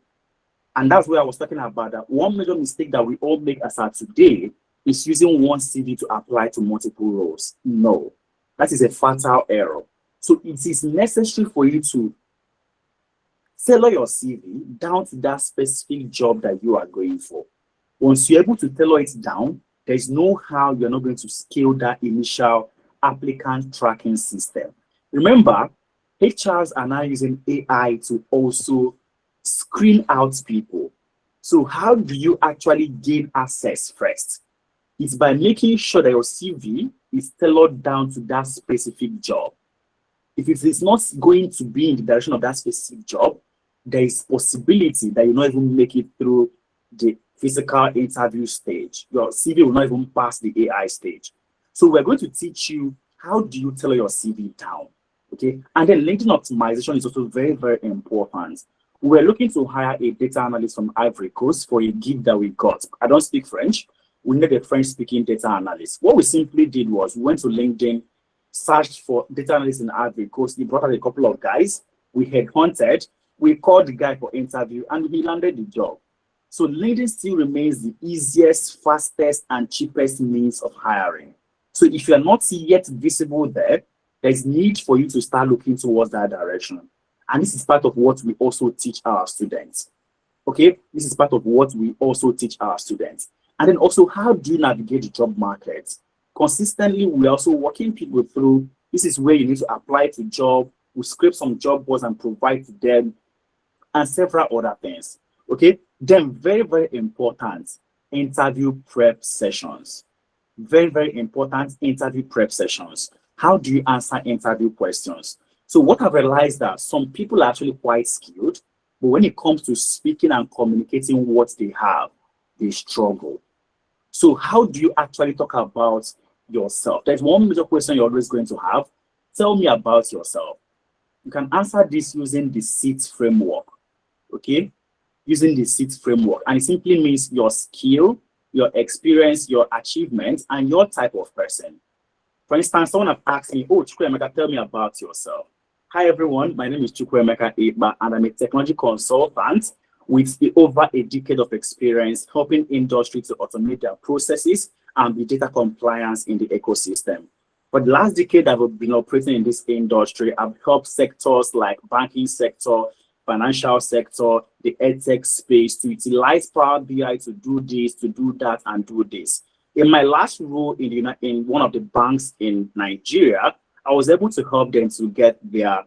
And that's where I was talking about that one major mistake that we all make as of today is using one CV to apply to multiple roles. No, that is a fatal error. So it is necessary for you to tailor your CV down to that specific job that you are going for. Once you're able to tailor it down, there's no how you're not going to scale that initial applicant tracking system. Remember, HRs are now using AI to also screen out people. So how do you actually gain access first? It's by making sure that your CV is tailored down to that specific job. If it is not going to be in the direction of that specific job, there is possibility that you not even make it through the physical interview stage. Your CV will not even pass the AI stage. So we're going to teach you how do you tailor your CV down, okay? And then LinkedIn optimization is also very, very important. We're looking to hire a data analyst from Ivory Coast for a gig that we got. I don't speak French. We need a French-speaking data analyst. What we simply did was we went to LinkedIn, searched for data analysts in Ivory Coast. He brought out a couple of guys. We headhunted. We called the guy for interview, and he landed the job. So LinkedIn still remains the easiest, fastest, and cheapest means of hiring. So if you're not yet visible there, there's need for you to start looking towards that direction. And this is part of what we also teach our students. Okay, this is part of what we also teach our students. And then also, how do you navigate the job market? Consistently, we're also walking people through, this is where you need to apply to job, we scrape some job boards and provide to them, and several other things. Okay, then very, very important, interview prep sessions. Very, very important interview prep sessions. How do you answer interview questions? So what I've realized that some people are actually quite skilled, but when it comes to speaking and communicating what they have, they struggle. So how do you actually talk about yourself? There's one major question you're always going to have. Tell me about yourself. You can answer this using the SEAT framework, okay? Using the SEAT framework. And it simply means your skill, your experience, your achievements, and your type of person. For instance, someone have asked me, oh, Chukwuemeka, tell me about yourself. Hi, everyone. My name is Chukwuemeka Eba, and I'm a technology consultant with over a decade of experience helping industry to automate their processes and be data compliance in the ecosystem. For the last decade, I've been operating in this industry. I've helped sectors like banking sector, financial sector, the edtech space to utilize Power BI to do this, to do that, and do this. In my last role in one of the banks in Nigeria, I was able to help them to get their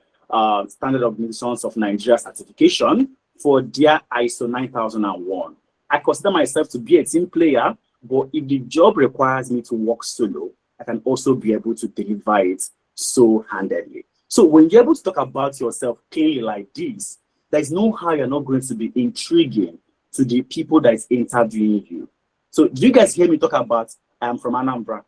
Standard Organizations of Nigeria certification for their ISO 9001. I consider myself to be a team player, but if the job requires me to work solo, I can also be able to deliver it so handedly. So when you're able to talk about yourself clearly like this, there's no how you're not going to be intriguing to the people that is interviewing you. So do you guys hear me talk about, I'm from Anambra,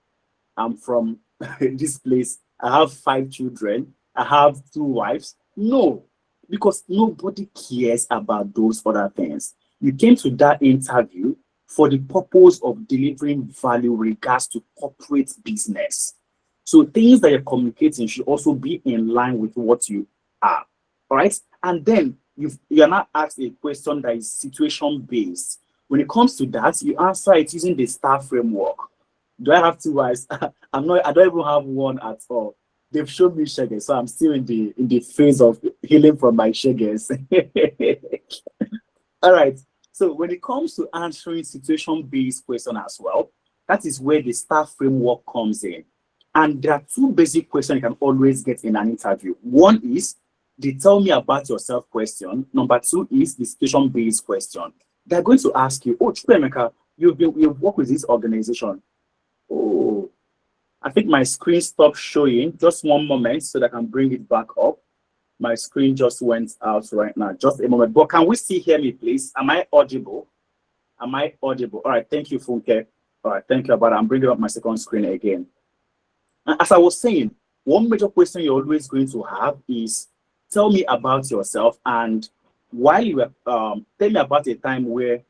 I'm from this place, I have 5 children, I have 2 wives? No, because nobody cares about those other things. You came to that interview for the purpose of delivering value regards to corporate business. So things that you're communicating should also be in line with what you are, all right? And then you're not asked a question that is situation-based. When it comes to that, you answer it using the STAR framework. Do I have 2 wives? I don't even have one at all. They've shown me shaggers, so I'm still in the phase of healing from my shaggers. All right. So when it comes to answering situation-based questions as well, that is where the STAR framework comes in. And there are 2 basic questions you can always get in an interview. One is the tell me about yourself question. Number 2 is the situation-based question. They're going to ask you, oh, Chukwuemeka, you've worked with this organization. Oh, I think my screen stopped showing. Just one moment so that I can bring it back up. My screen just went out right now. Just a moment. But can we still hear me, please? Am I audible? Am I audible? All right. Thank you, Funke. All right. Thank you. But I'm bringing up my second screen again. And as I was saying, one major question you're always going to have is tell me about yourself. And while you were, tell me about a time where,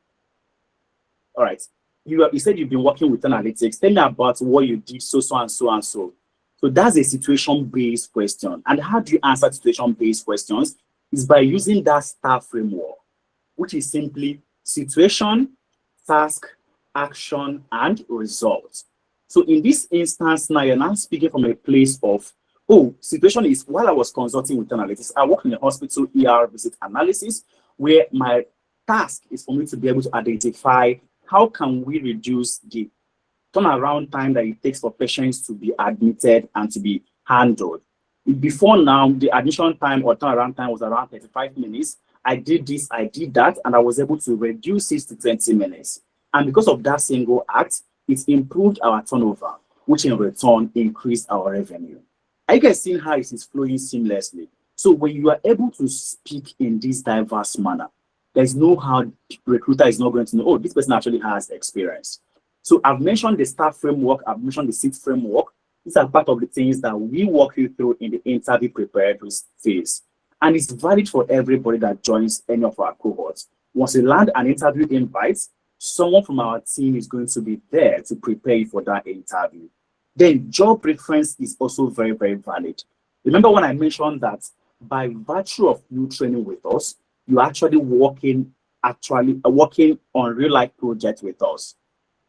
all right, you said you've been working with analytics. Tell me about what you did, so and so and so. So that's a situation-based question. And how do you answer situation-based questions? Is by using that STAR framework, which is simply situation, task, action, and result. So in this instance, now you're not speaking from a place of, oh, situation is while I was consulting with analytics, I work in a hospital ER visit analysis, where my task is for me to be able to identify how can we reduce the turnaround time that it takes for patients to be admitted and to be handled. Before now, the admission time or turnaround time was around 35 minutes. I did this, I did that, and I was able to reduce it to 20 minutes. And because of that single act, it improved our turnover, which in return increased our revenue. Are you guys seeing how it is flowing seamlessly? So when you are able to speak in this diverse manner, there's no how recruiter is not going to know, oh, this person actually has experience. So I've mentioned the STAR framework, I've mentioned the SIT framework. These are part of the things that we walk you through in the interview preparatory phase. And it's valid for everybody that joins any of our cohorts. Once you land an interview invite, someone from our team is going to be there to prepare you for that interview. Then job preference is also very, very valid. Remember when I mentioned that by virtue of you training with us, you're actually working on real life projects with us.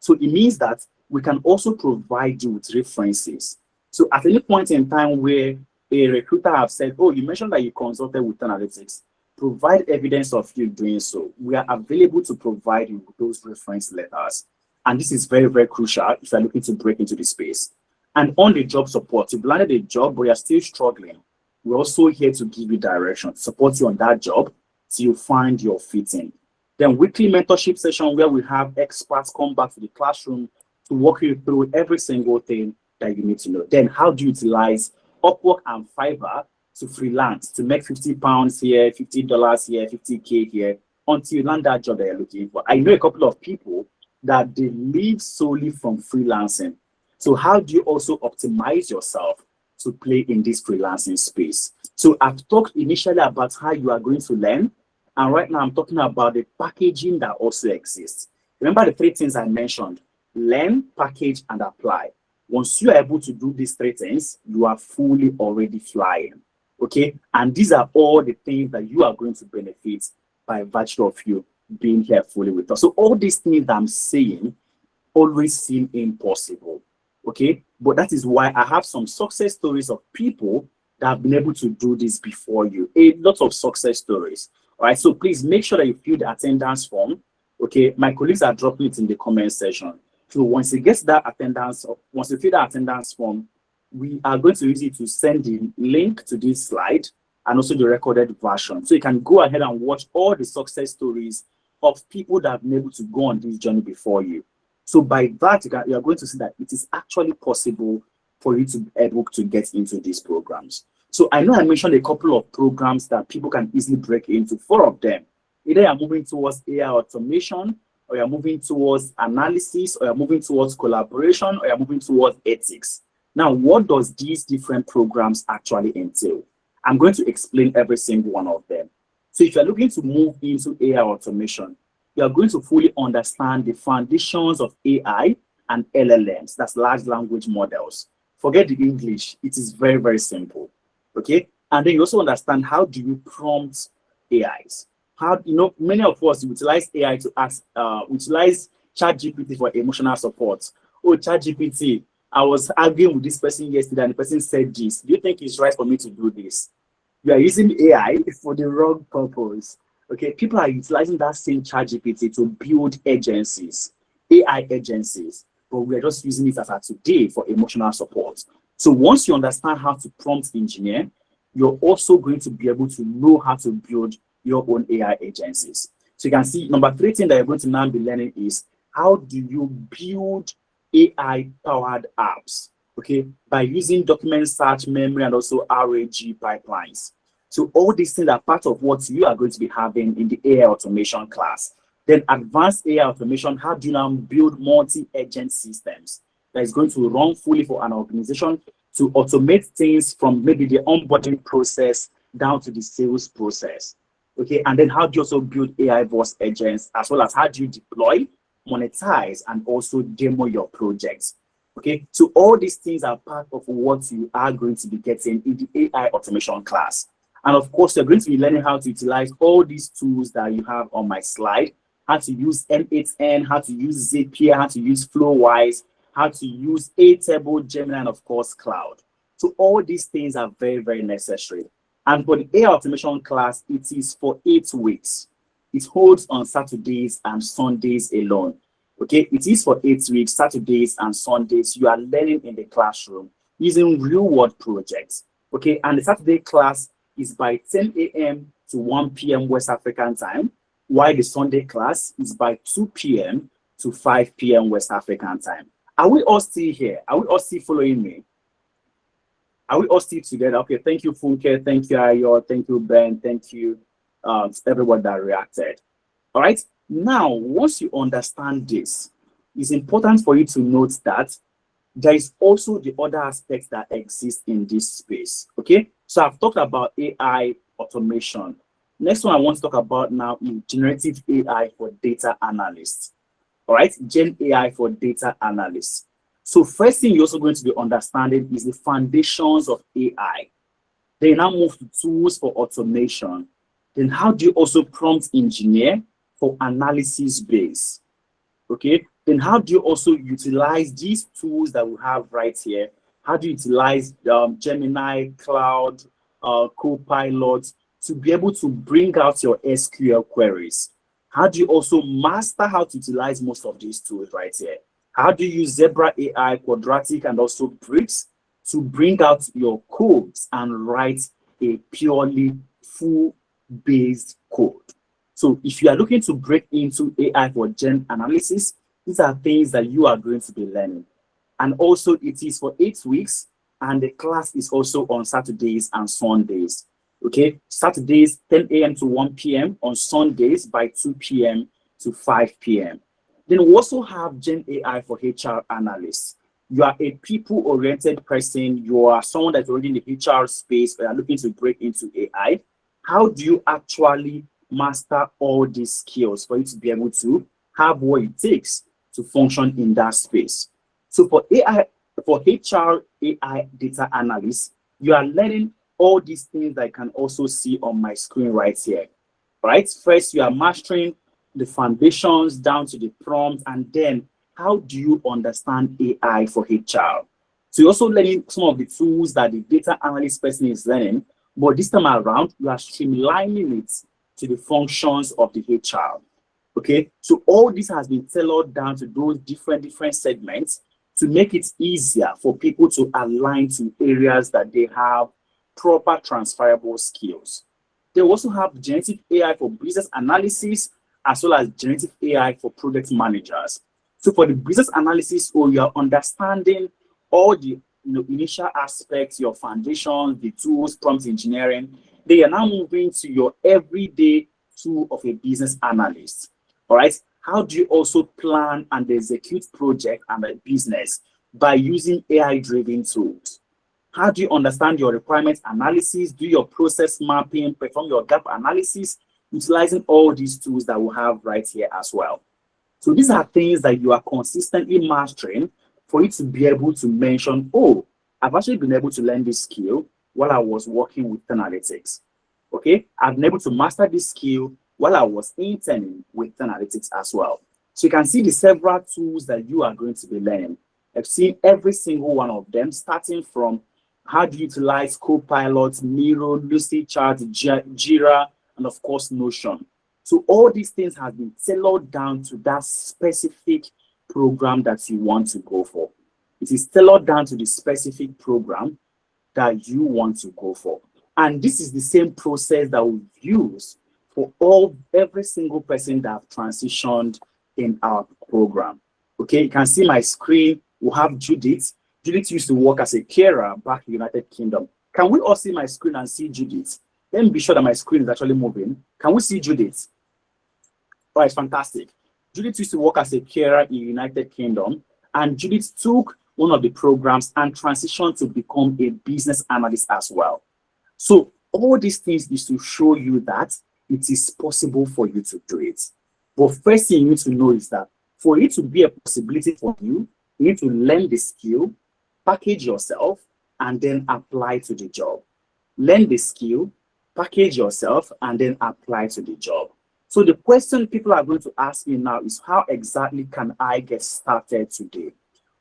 So it means that we can also provide you with references. So at any point in time where a recruiter have said, oh, you mentioned that you consulted with analytics, provide evidence of you doing so. We are available to provide you with those reference letters. And this is very, very crucial if you're looking to break into the space. And on the job support, you've landed a job, but you're still struggling. We're also here to give you direction, support you on that job till you find your fitting. Then weekly mentorship session where we have experts come back to the classroom to walk you through every single thing that you need to know. Then how do you utilize Upwork and Fiverr to freelance, to make £50 here, $50 here, 50K here, until you land that job that you're looking for. I know a couple of people that they live solely from freelancing. So how do you also optimize yourself to play in this freelancing space? So I've talked initially about how you are going to learn. And right now I'm talking about the packaging that also exists. Remember the three things I mentioned: learn, package, and apply. Once you are able to do these three things, you are fully already flying. Okay? And these are all the things that you are going to benefit by virtue of you being here fully with us. So all these things that I'm saying always seem impossible. Okay? But that is why I have some success stories of people that have been able to do this before you. A lot of success stories. All right, so please make sure that you fill the attendance form. Okay, my colleagues are dropping it in the comment section. So once you get that attendance, once you fill the attendance form, we are going to use it to send the link to this slide and also the recorded version. So you can go ahead and watch all the success stories of people that have been able to go on this journey before you. So by that, you are going to see that it is actually possible for you to be able to get into these programs. So I know I mentioned a couple of programs that people can easily break into. 4 of them. Either you're moving towards AI automation, or you're moving towards analysis, or you're moving towards collaboration, or you're moving towards ethics. Now, what does these different programs actually entail? I'm going to explain every single one of them. So if you're looking to move into AI automation, you're going to fully understand the foundations of AI and LLMs, that's large language models. Forget the English, it is very, very simple. Okay, and then you also understand how do you prompt AIs. How, you know, many of us utilize AI to ask, utilize ChatGPT for emotional support. Oh, ChatGPT, I was arguing with this person yesterday and the person said this. Do you think it's right for me to do this? You are using AI for the wrong purpose. Okay, people are utilizing that same ChatGPT to build agencies, AI agencies, but we are just using it as of today for emotional support. So once you understand how to prompt engineer, you're also going to be able to know how to build your own AI agencies. So you can see number 3 thing that you're going to now be learning is how do you build AI powered apps, okay, by using document search, memory, and also RAG pipelines. So all these things are part of what you are going to be having in the AI automation class. Then advanced AI automation, how do you now build multi-agent systems that is going to run fully for an organization to automate things from maybe the onboarding process down to the sales process. Okay, and then how do you also build AI voice agents, as well as how do you deploy, monetize, and also demo your projects. Okay, so all these things are part of what you are going to be getting in the AI automation class. And of course, you're going to be learning how to utilize all these tools that you have on my slide, how to use M8N, how to use Zapier, how to use Flowise, how to use Airtable, Gemini, and of course, Cloud. So all these things are very, very necessary. And for the AI automation class, it is for 8 weeks. It holds on Saturdays and Sundays alone. Okay, it is for 8 weeks, Saturdays and Sundays. You are learning in the classroom using real world projects. Okay, and the Saturday class is by 10 a.m. to 1 p.m. West African time, while the Sunday class is by 2 p.m. to 5 p.m. West African time. Are we all still here? Are we all still following me? Are we all still together? Okay, thank you, Funke. Thank you, Ayo. Thank you, Ben. Thank you, everyone that reacted. All right. Now, once you understand this, it's important for you to note that there is also the other aspects that exist in this space. Okay. So I've talked about AI automation. Next one I want to talk about now is generative AI for data analysts. All right. Gen AI for data analysts. So first thing you're also going to be understanding is the foundations of AI. Then now move to tools for automation. Then how do you also prompt engineer for analysis base? Okay. Then how do you also utilize these tools that we have right here? How do you utilize Gemini, Cloud, Copilot to be able to bring out your SQL queries? How do you also master how to utilize most of these tools right here? How do you use Zebra AI, Quadratic, and also Bricks to bring out your codes and write a purely full-based code? So if you are looking to break into AI for gen analysis, these are things that you are going to be learning. And also it is for 8 weeks, and the class is also on Saturdays and Sundays. Okay, Saturdays 10 a.m. to 1 p.m. on Sundays by 2 p.m. to 5 p.m. Then we also have Gen AI for HR analysts. You are a people-oriented person. You are someone that's already in the HR space, but are looking to break into AI. How do you actually master all these skills for you to be able to have what it takes to function in that space? So for AI, for HR AI data analysts, you are learning all these things that I can also see on my screen right here. Right? First, you are mastering the foundations down to the prompt, and then how do you understand AI for HR? So you're also learning some of the tools that the data analyst person is learning, but this time around, you are streamlining it to the functions of the HR. Okay, so all this has been tailored down to those different segments to make it easier for people to align to areas that they have proper transferable skills. They also have generative AI for business analysis, as well as generative AI for product managers. So for the business analysis, you are understanding all the initial aspects, your foundations, the tools, prompt engineering. They are now moving to your everyday tool of a business analyst. All right. How do you also plan and execute project and a business by using AI-driven tools? How do you understand your requirement analysis, do your process mapping, perform your gap analysis, utilizing all these tools that we have right here as well? So these are things that you are consistently mastering for you to be able to mention, oh, I've actually been able to learn this skill while I was working with analytics. Okay, I've been able to master this skill while I was interning with analytics as well. So you can see the several tools that you are going to be learning. I've seen every single one of them, starting from how to utilize Copilot, Miro, Lucidchart, Jira, and of course, Notion. So all these things have been tailored down to that specific program that you want to go for. It is tailored down to the specific program that you want to go for. And this is the same process that we use for every single person that have transitioned in our program. Okay, you can see my screen. We have Judith. Judith used to work as a carer back in the United Kingdom. Can we all see my screen and see Judith? Let me be sure that my screen is actually moving. Can we see Judith? Oh, it's fantastic. Judith used to work as a carer in the United Kingdom, and Judith took one of the programs and transitioned to become a business analyst as well. So all these things is to show you that it is possible for you to do it. But first thing you need to know is that for it to be a possibility for you, you need to learn the skill, package yourself, and then apply to the job. Learn the skill, package yourself, and then apply to the job. So the question people are going to ask me now is, how exactly can I get started today?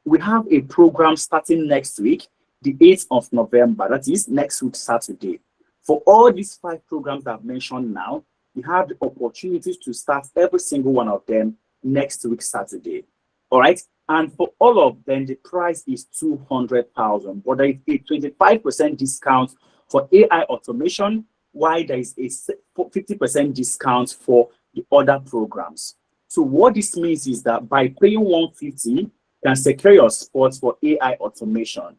We have a program starting next week, the 8th of November, that is next week, Saturday. For all these 5 programs that I've mentioned now, you have the opportunities to start every single one of them next week, Saturday. All right. And for all of them, the price is 200,000, but there is a 25% discount for AI automation, why there is a 50% discount for the other programs. So what this means is that by paying 150, you can secure your spots for AI automation.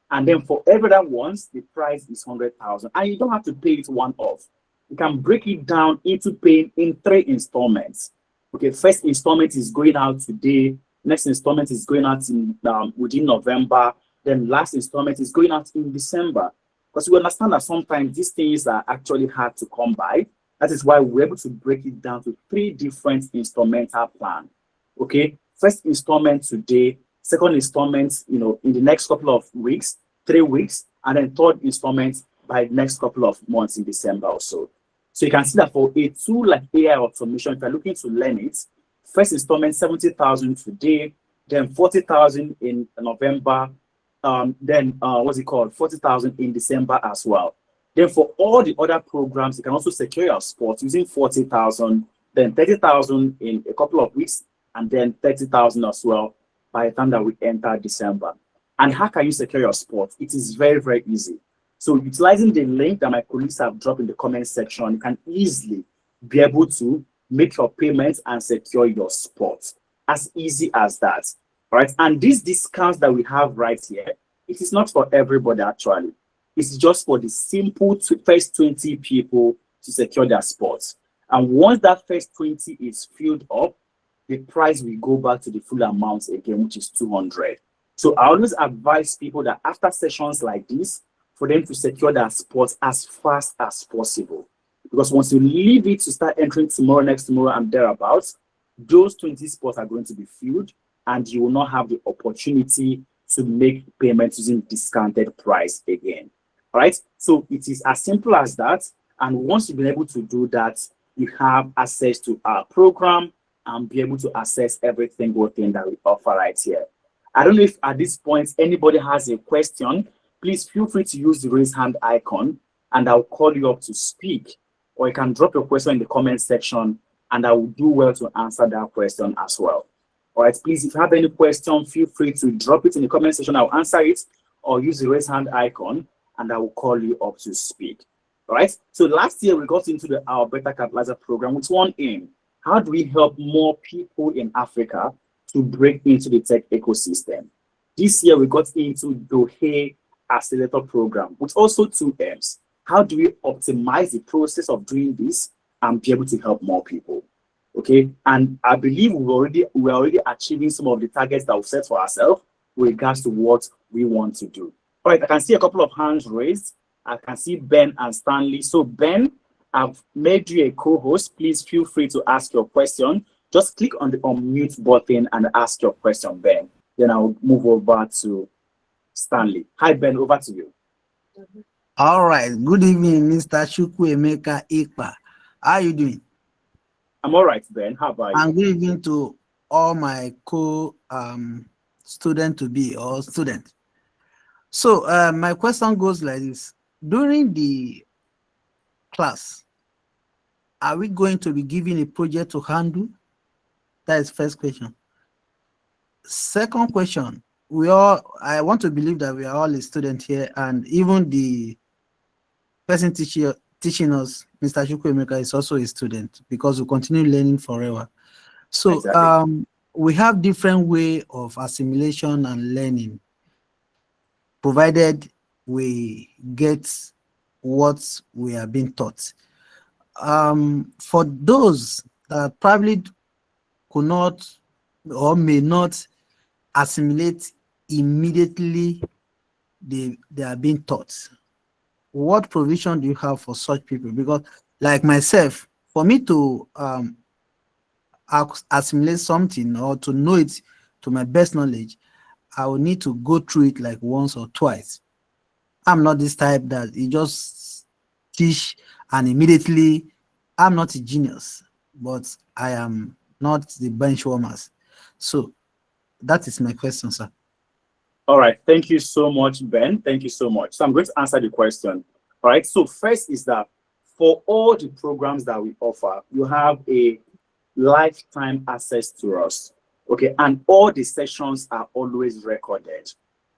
And then for every other ones, the price is 100,000. And you don't have to pay it one off. You can break it down into paying in 3 installments. Okay, first installment is going out today. Next installment is going out in within November. Then last installment is going out in December. Because we understand that sometimes these things are actually hard to come by. That is why we're able to break it down to 3 different instrumental plans. Okay, first installment today, second installment, in the next couple of weeks, 3 weeks, and then third installment by the next couple of months in December or so. So you can see that for a tool like AI automation, if you're looking to learn it, first installment 70,000 today, then 40,000 in November, then 40,000 in December as well. Then for all the other programs, you can also secure your spot using 40,000, then 30,000 in a couple of weeks, and then 30,000 as well by the time that we enter December. And how can you secure your spot? It is very, very easy. So utilizing the link that my colleagues have dropped in the comment section, you can easily be able to make your payments and secure your spot. As easy as that. All right. And these discounts that we have right here, it is not for everybody actually. It's just for the simple first 20 people to secure their spots. And once that first 20 is filled up, the price will go back to the full amount again, which is 200. So I always advise people that after sessions like this, for them to secure their spots as fast as possible. Because once you leave it to start entering tomorrow, next tomorrow, and thereabouts, those 20 spots are going to be filled, and you will not have the opportunity to make payments using discounted price again. All right. So it is as simple as that. And once you've been able to do that, you have access to our program and be able to access every single thing that we offer right here. I don't know if at this point anybody has a question. Please feel free to use the raise hand icon and I'll call you up to speak. Or you can drop your question in the comment section and I will do well to answer that question as well. All right, please, if you have any question, feel free to drop it in the comment section. I'll answer it or use the raise hand icon and I will call you up to speak. All right, so last year we got into our Beta Catalyzer program with one aim. How do we help more people in Africa to break into the tech ecosystem? This year we got into Dohe Accelerator program with also 2 M's. How do we optimize the process of doing this and be able to help more people? Okay, and I believe we're already achieving some of the targets that we've set for ourselves with regards to what we want to do. All right, I can see a couple of hands raised. I can see Ben and Stanley. So Ben, I've made you a co-host. Please feel free to ask your question. Just click on the unmute button and ask your question, Ben. Then I'll move over to Stanley. Hi, Ben, over to you. All right. Good evening, Mr. Chukwuemeka Ikpa. How are you doing? I'm all right, Ben. How about you? And good evening to all my student to be or student. So my question goes like this. During the class, are we going to be given a project to handle? That is first question. Second question, I want to believe that we are all a student here, and even the person teaching us, Mr. Chukwuemeka, is also a student because we continue learning forever. So exactly. We have different way of assimilation and learning, provided we get what we are being taught. For those that probably could not or may not assimilate immediately they are being taught, what provision do you have for such people? Because like myself, for me to assimilate something or to know it to my best knowledge, I will need to go through it like once or twice. I'm not this type that you just teach and immediately. I'm not a genius, but I am not the bench warmers. So that is my question, sir. All right. Thank you so much, Ben. Thank you so much. So I'm going to answer the question. All right. So first is that for all the programs that we offer, you have a lifetime access to us. Okay. And all the sessions are always recorded.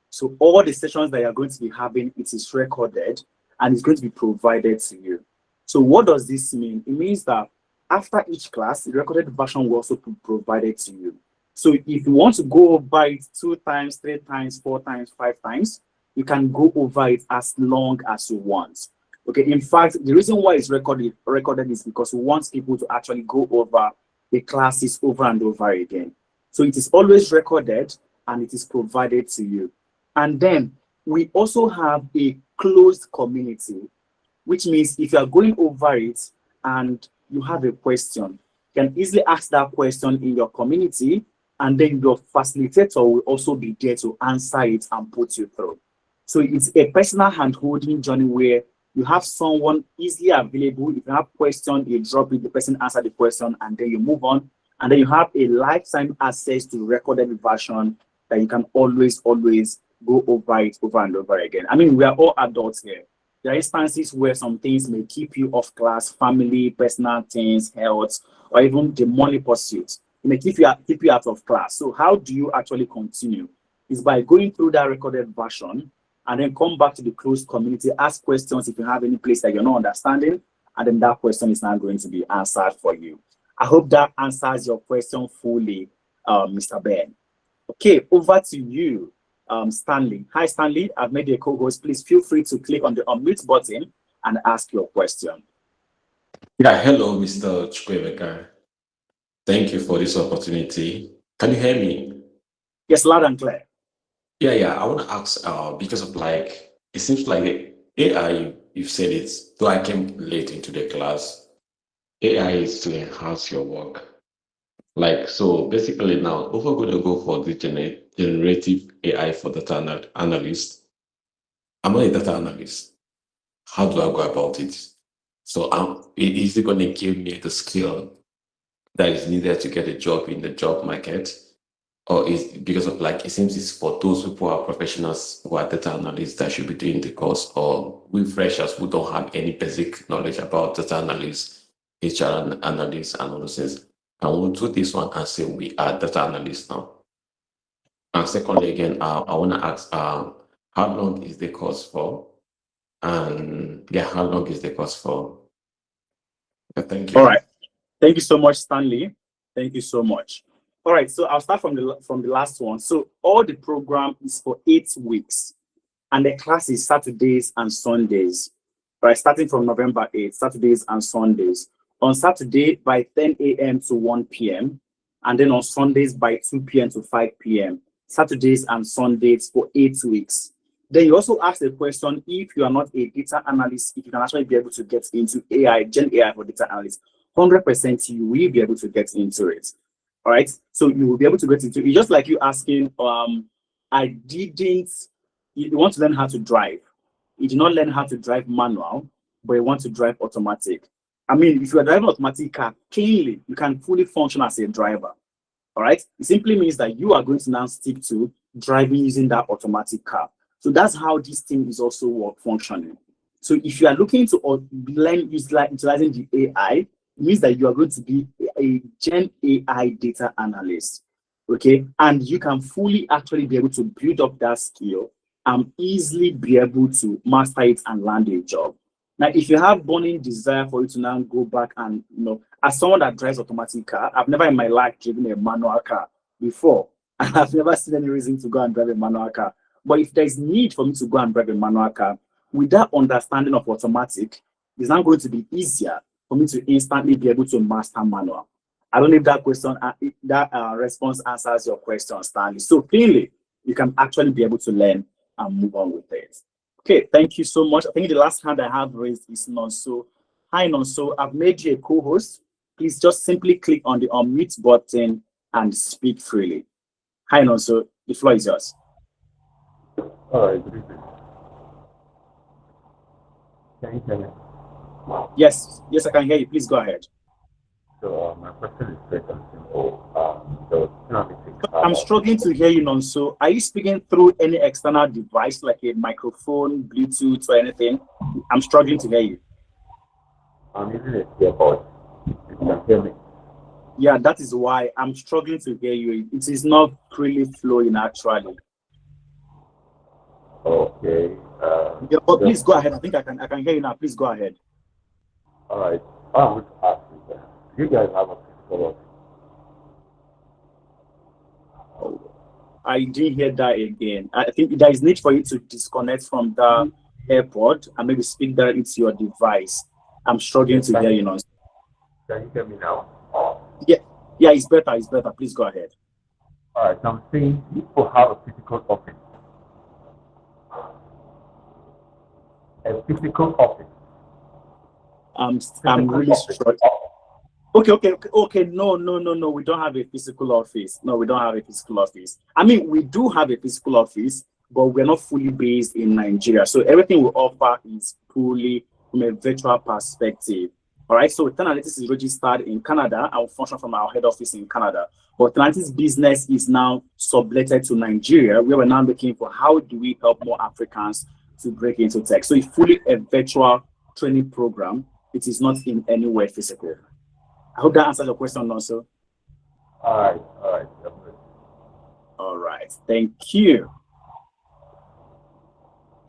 So all the sessions that you're going to be having, it is recorded and it's going to be provided to you. So what does this mean? It means that after each class, the recorded version will also be provided to you. So if you want to go over it 2 times, 3 times, 4 times, 5 times, you can go over it as long as you want. Okay, in fact, the reason why it's recorded is because we want people to actually go over the classes over and over again. So it is always recorded and it is provided to you. And then we also have a closed community, which means if you are going over it and you have a question, you can easily ask that question in your community, and then your facilitator will also be there to answer it and put you through. So it's a personal hand-holding journey where you have someone easily available. If you have a question, you drop it, the person answer the question, and then you move on. And then you have a lifetime access to recorded version that you can always go over it over and over again. I mean, we are all adults here. There are instances where some things may keep you off class, family, personal things, health, or even the money pursuit. It may keep you out of class. So how do you actually continue? Is by going through that recorded version and then come back to the closed community, ask questions if you have any place that you're not understanding, and then that question is now going to be answered for you. I hope that answers your question fully, Mr. Ben. Okay, over to you, Stanley. Hi, Stanley. I've made you a co-host. Please feel free to click on the unmute button and ask your question. Yeah, hello, Mr. Chukwuemeka. Thank you for this opportunity. Can you hear me? Yes, loud and clear. Yeah. I want to ask, because of like, it seems like the AI, you've said it, though I came late into the class, AI is to enhance your work. Like, so basically now, if we're going to go for the generative AI for data analyst, I'm not a data analyst. How do I go about it? So is it going to give me the skill that is needed to get a job in the job market? Or is because of like, it seems it's for those people who are professionals who are data analysts that should be doing the course, or we freshers who don't have any basic knowledge about data analysts, HR analysts, and all those things. And we'll do this one and say we are data analysts now. And secondly, again, I want to ask, how long is the course for? And yeah, how long is the course for? Thank you. All right. Thank you so much, Stanley. Thank you so much. All right, so I'll start from the last one. So all the program is for 8 weeks, and the class is Saturdays and Sundays. All right, starting from November 8th, Saturdays and Sundays. On Saturday by 10 a.m. to 1 p.m., and then on Sundays by 2 p.m. to 5 p.m. Saturdays and Sundays for 8 weeks. Then you also ask the question, if you are not a data analyst, if you can actually be able to get into AI, Gen AI for data analysts, 100% you will be able to get into it. All right, so you will be able to get into it. It's just like you asking, you want to learn how to drive. You did not learn how to drive manual, but you want to drive automatic. I mean, if you are driving automatic car, clearly you can fully function as a driver. All right, it simply means that you are going to now stick to driving using that automatic car. So that's how this thing is also functioning. So if you are looking to learn utilizing the AI, it means that you are going to be a Gen AI data analyst, okay? And you can fully actually be able to build up that skill and easily be able to master it and land a job. Now, if you have burning desire for you to now go back and, as someone that drives automatic car, I've never in my life driven a manual car before, and I've never seen any reason to go and drive a manual car. But if there's need for me to go and drive a manual car, with that understanding of automatic, it's now going to be easier for me to instantly be able to master manual. I don't know if that question, response answers your question, Stanley. So clearly, you can actually be able to learn and move on with it. Okay, thank you so much. I think the last hand I have raised is Nonso. Hi, Nonso. I've made you a co-host. Please just simply click on the unmute button and speak freely. Hi, Nonso. The floor is yours. All right, good evening. Can you hear me? Yes, I can hear you. Please go ahead. So my question is straight and simple. I'm struggling to hear you, Nonso. Are you speaking through any external device like a microphone, Bluetooth, or anything? I'm struggling to hear you. I'm using a earbud. You can hear me. Yeah, that is why I'm struggling to hear you. It is not really flowing actually. Okay. Yeah, but please go ahead. I think I can hear you now. Please go ahead. All right. I want to ask you that. Do you guys have a physical office? I didn't hear that again. I think there is need for you to disconnect from the airport and maybe speak directly into your device. I'm struggling to hear you now. Can you hear me now? Yeah, it's better. It's better. Please go ahead. All right. So I'm saying people have a physical office. A physical office. I'm Physical really office. struggling. Okay. No. We don't have a physical office. No, we don't have a physical office. I mean, we do have a physical office, but we're not fully based in Nigeria. So everything we offer is fully from a virtual perspective. All right. So Tenalytics is registered in Canada. I will function from our head office in Canada. But Tenalytics business is now subletted to Nigeria, where we're now looking for how do we help more Africans to break into tech. So it's fully a virtual training program. It is not in any way physical. I hope that answers your question also. All right. Definitely. All right. Thank you.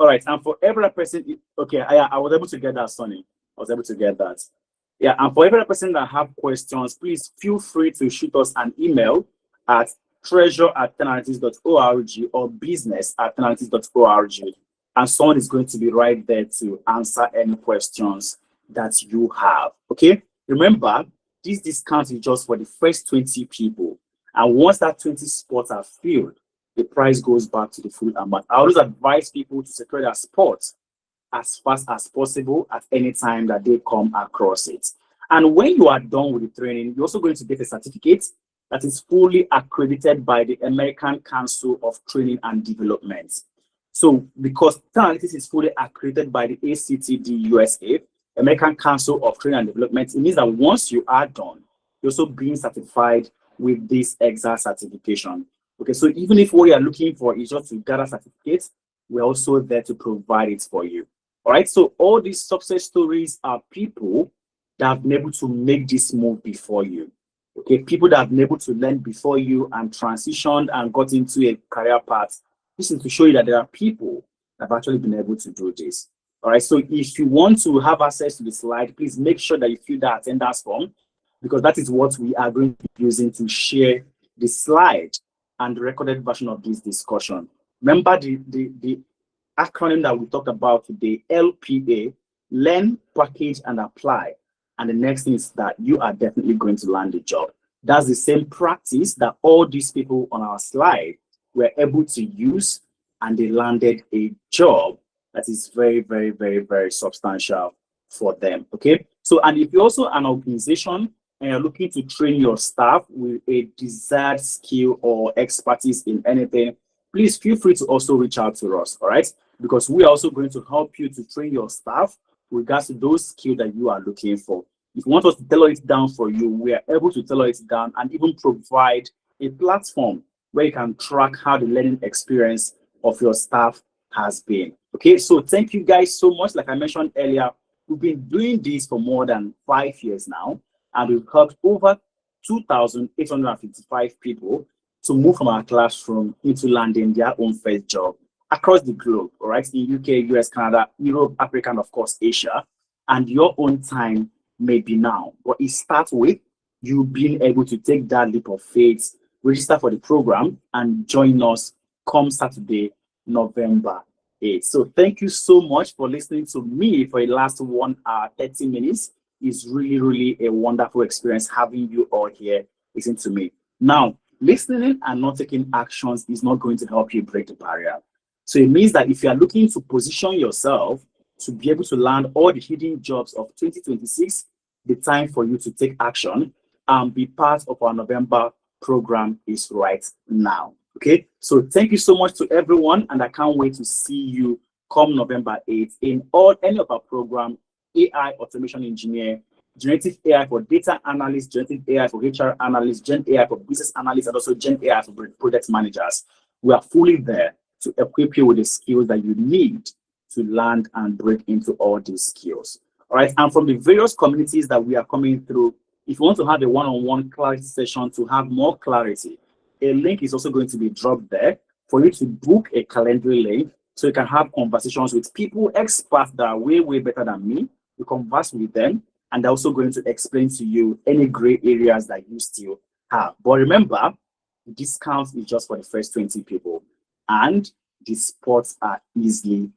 All right. And for every person, okay, I was able to get that, Sonny. I was able to get that. Yeah. And for every person that have questions, please feel free to shoot us an email at treasure@tenalytics.org or business@tenalytics.org. And someone is going to be right there to answer any questions that you have. Okay. Remember, this discount is just for the first 20 people. And once that 20 spots are filled, the price goes back to the full amount. I always advise people to secure their spots as fast as possible at any time that they come across it. And when you are done with the training, you're also going to get a certificate that is fully accredited by the American Council of Training and Development. So because Tenalytics is fully accredited by the ACTD USA, American Council of Training and Development, it means that once you are done, you're also being certified with this EXA certification. Okay, so even if what you're looking for is just to gather certificates, we're also there to provide it for you. All right, so all these success stories are people that have been able to make this move before you. Okay, people that have been able to learn before you and transitioned and got into a career path. This is to show you that there are people that have actually been able to do this. All right, so if you want to have access to the slide, please make sure that you fill that attendance form, because that is what we are going to be using to share the slide and the recorded version of this discussion. Remember the acronym that we talked about today, LPA, learn, package, and apply. And the next thing is that you are definitely going to land the job. That's the same practice that all these people on our slide were able to use, and they landed a job that is very, very, very, very substantial for them. Okay. So, and if you're also an organization and you're looking to train your staff with a desired skill or expertise in anything, please feel free to also reach out to us. All right. Because we are also going to help you to train your staff with regards to those skills that you are looking for. If you want us to tailor it down for you, we are able to tailor it down and even provide a platform where you can track how the learning experience of your staff has been. Okay, so thank you guys so much. Like I mentioned earlier, we've been doing this for more than 5 years now, and we've helped over 2,855 people to move from our classroom into landing their own first job across the globe, all right, in UK, US, Canada, Europe, Africa, and of course, Asia. And your own time may be now, but it starts with you being able to take that leap of faith, register for the program, and join us come Saturday, November 8th. So thank you so much for listening to me for the last 1 hour, 30 minutes. It's really, really a wonderful experience having you all here listen to me. Now, listening and not taking actions is not going to help you break the barrier. So it means that if you are looking to position yourself to be able to land all the hidden jobs of 2026, the time for you to take action and be part of our November program is right now. Okay, so thank you so much to everyone, and I can't wait to see you come November 8th in any of our program: AI automation engineer, generative AI for data analyst, generative AI for HR analyst, Gen AI for business analyst, and also Gen AI for project managers. We are fully there to equip you with the skills that you need to land and break into all these skills. All right, and from the various communities that we are coming through, if you want to have a one-on-one clarity session to have more clarity, a link is also going to be dropped there for you to book a Calendly link so you can have conversations with people, experts that are way, way better than me. You converse with them and also going to explain to you any gray areas that you still have. But remember, the discount is just for the first 20 people, and the spots are easily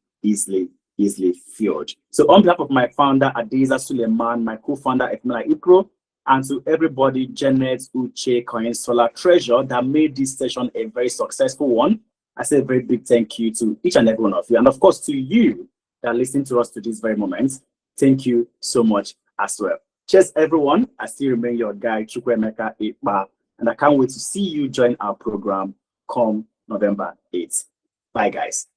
filled. So on behalf of my founder, Adeza Suleiman, my co-founder, Efmela Ikro, and to everybody, Janet, Uche, Koinsola, Treasure, that made this session a very successful one, I say a very big thank you to each and every one of you. And of course, to you that are listening to us to this very moment, thank you so much as well. Cheers, everyone. I still remain your guy, Chukwemeka Ekpa, and I can't wait to see you join our program come November 8th. Bye, guys.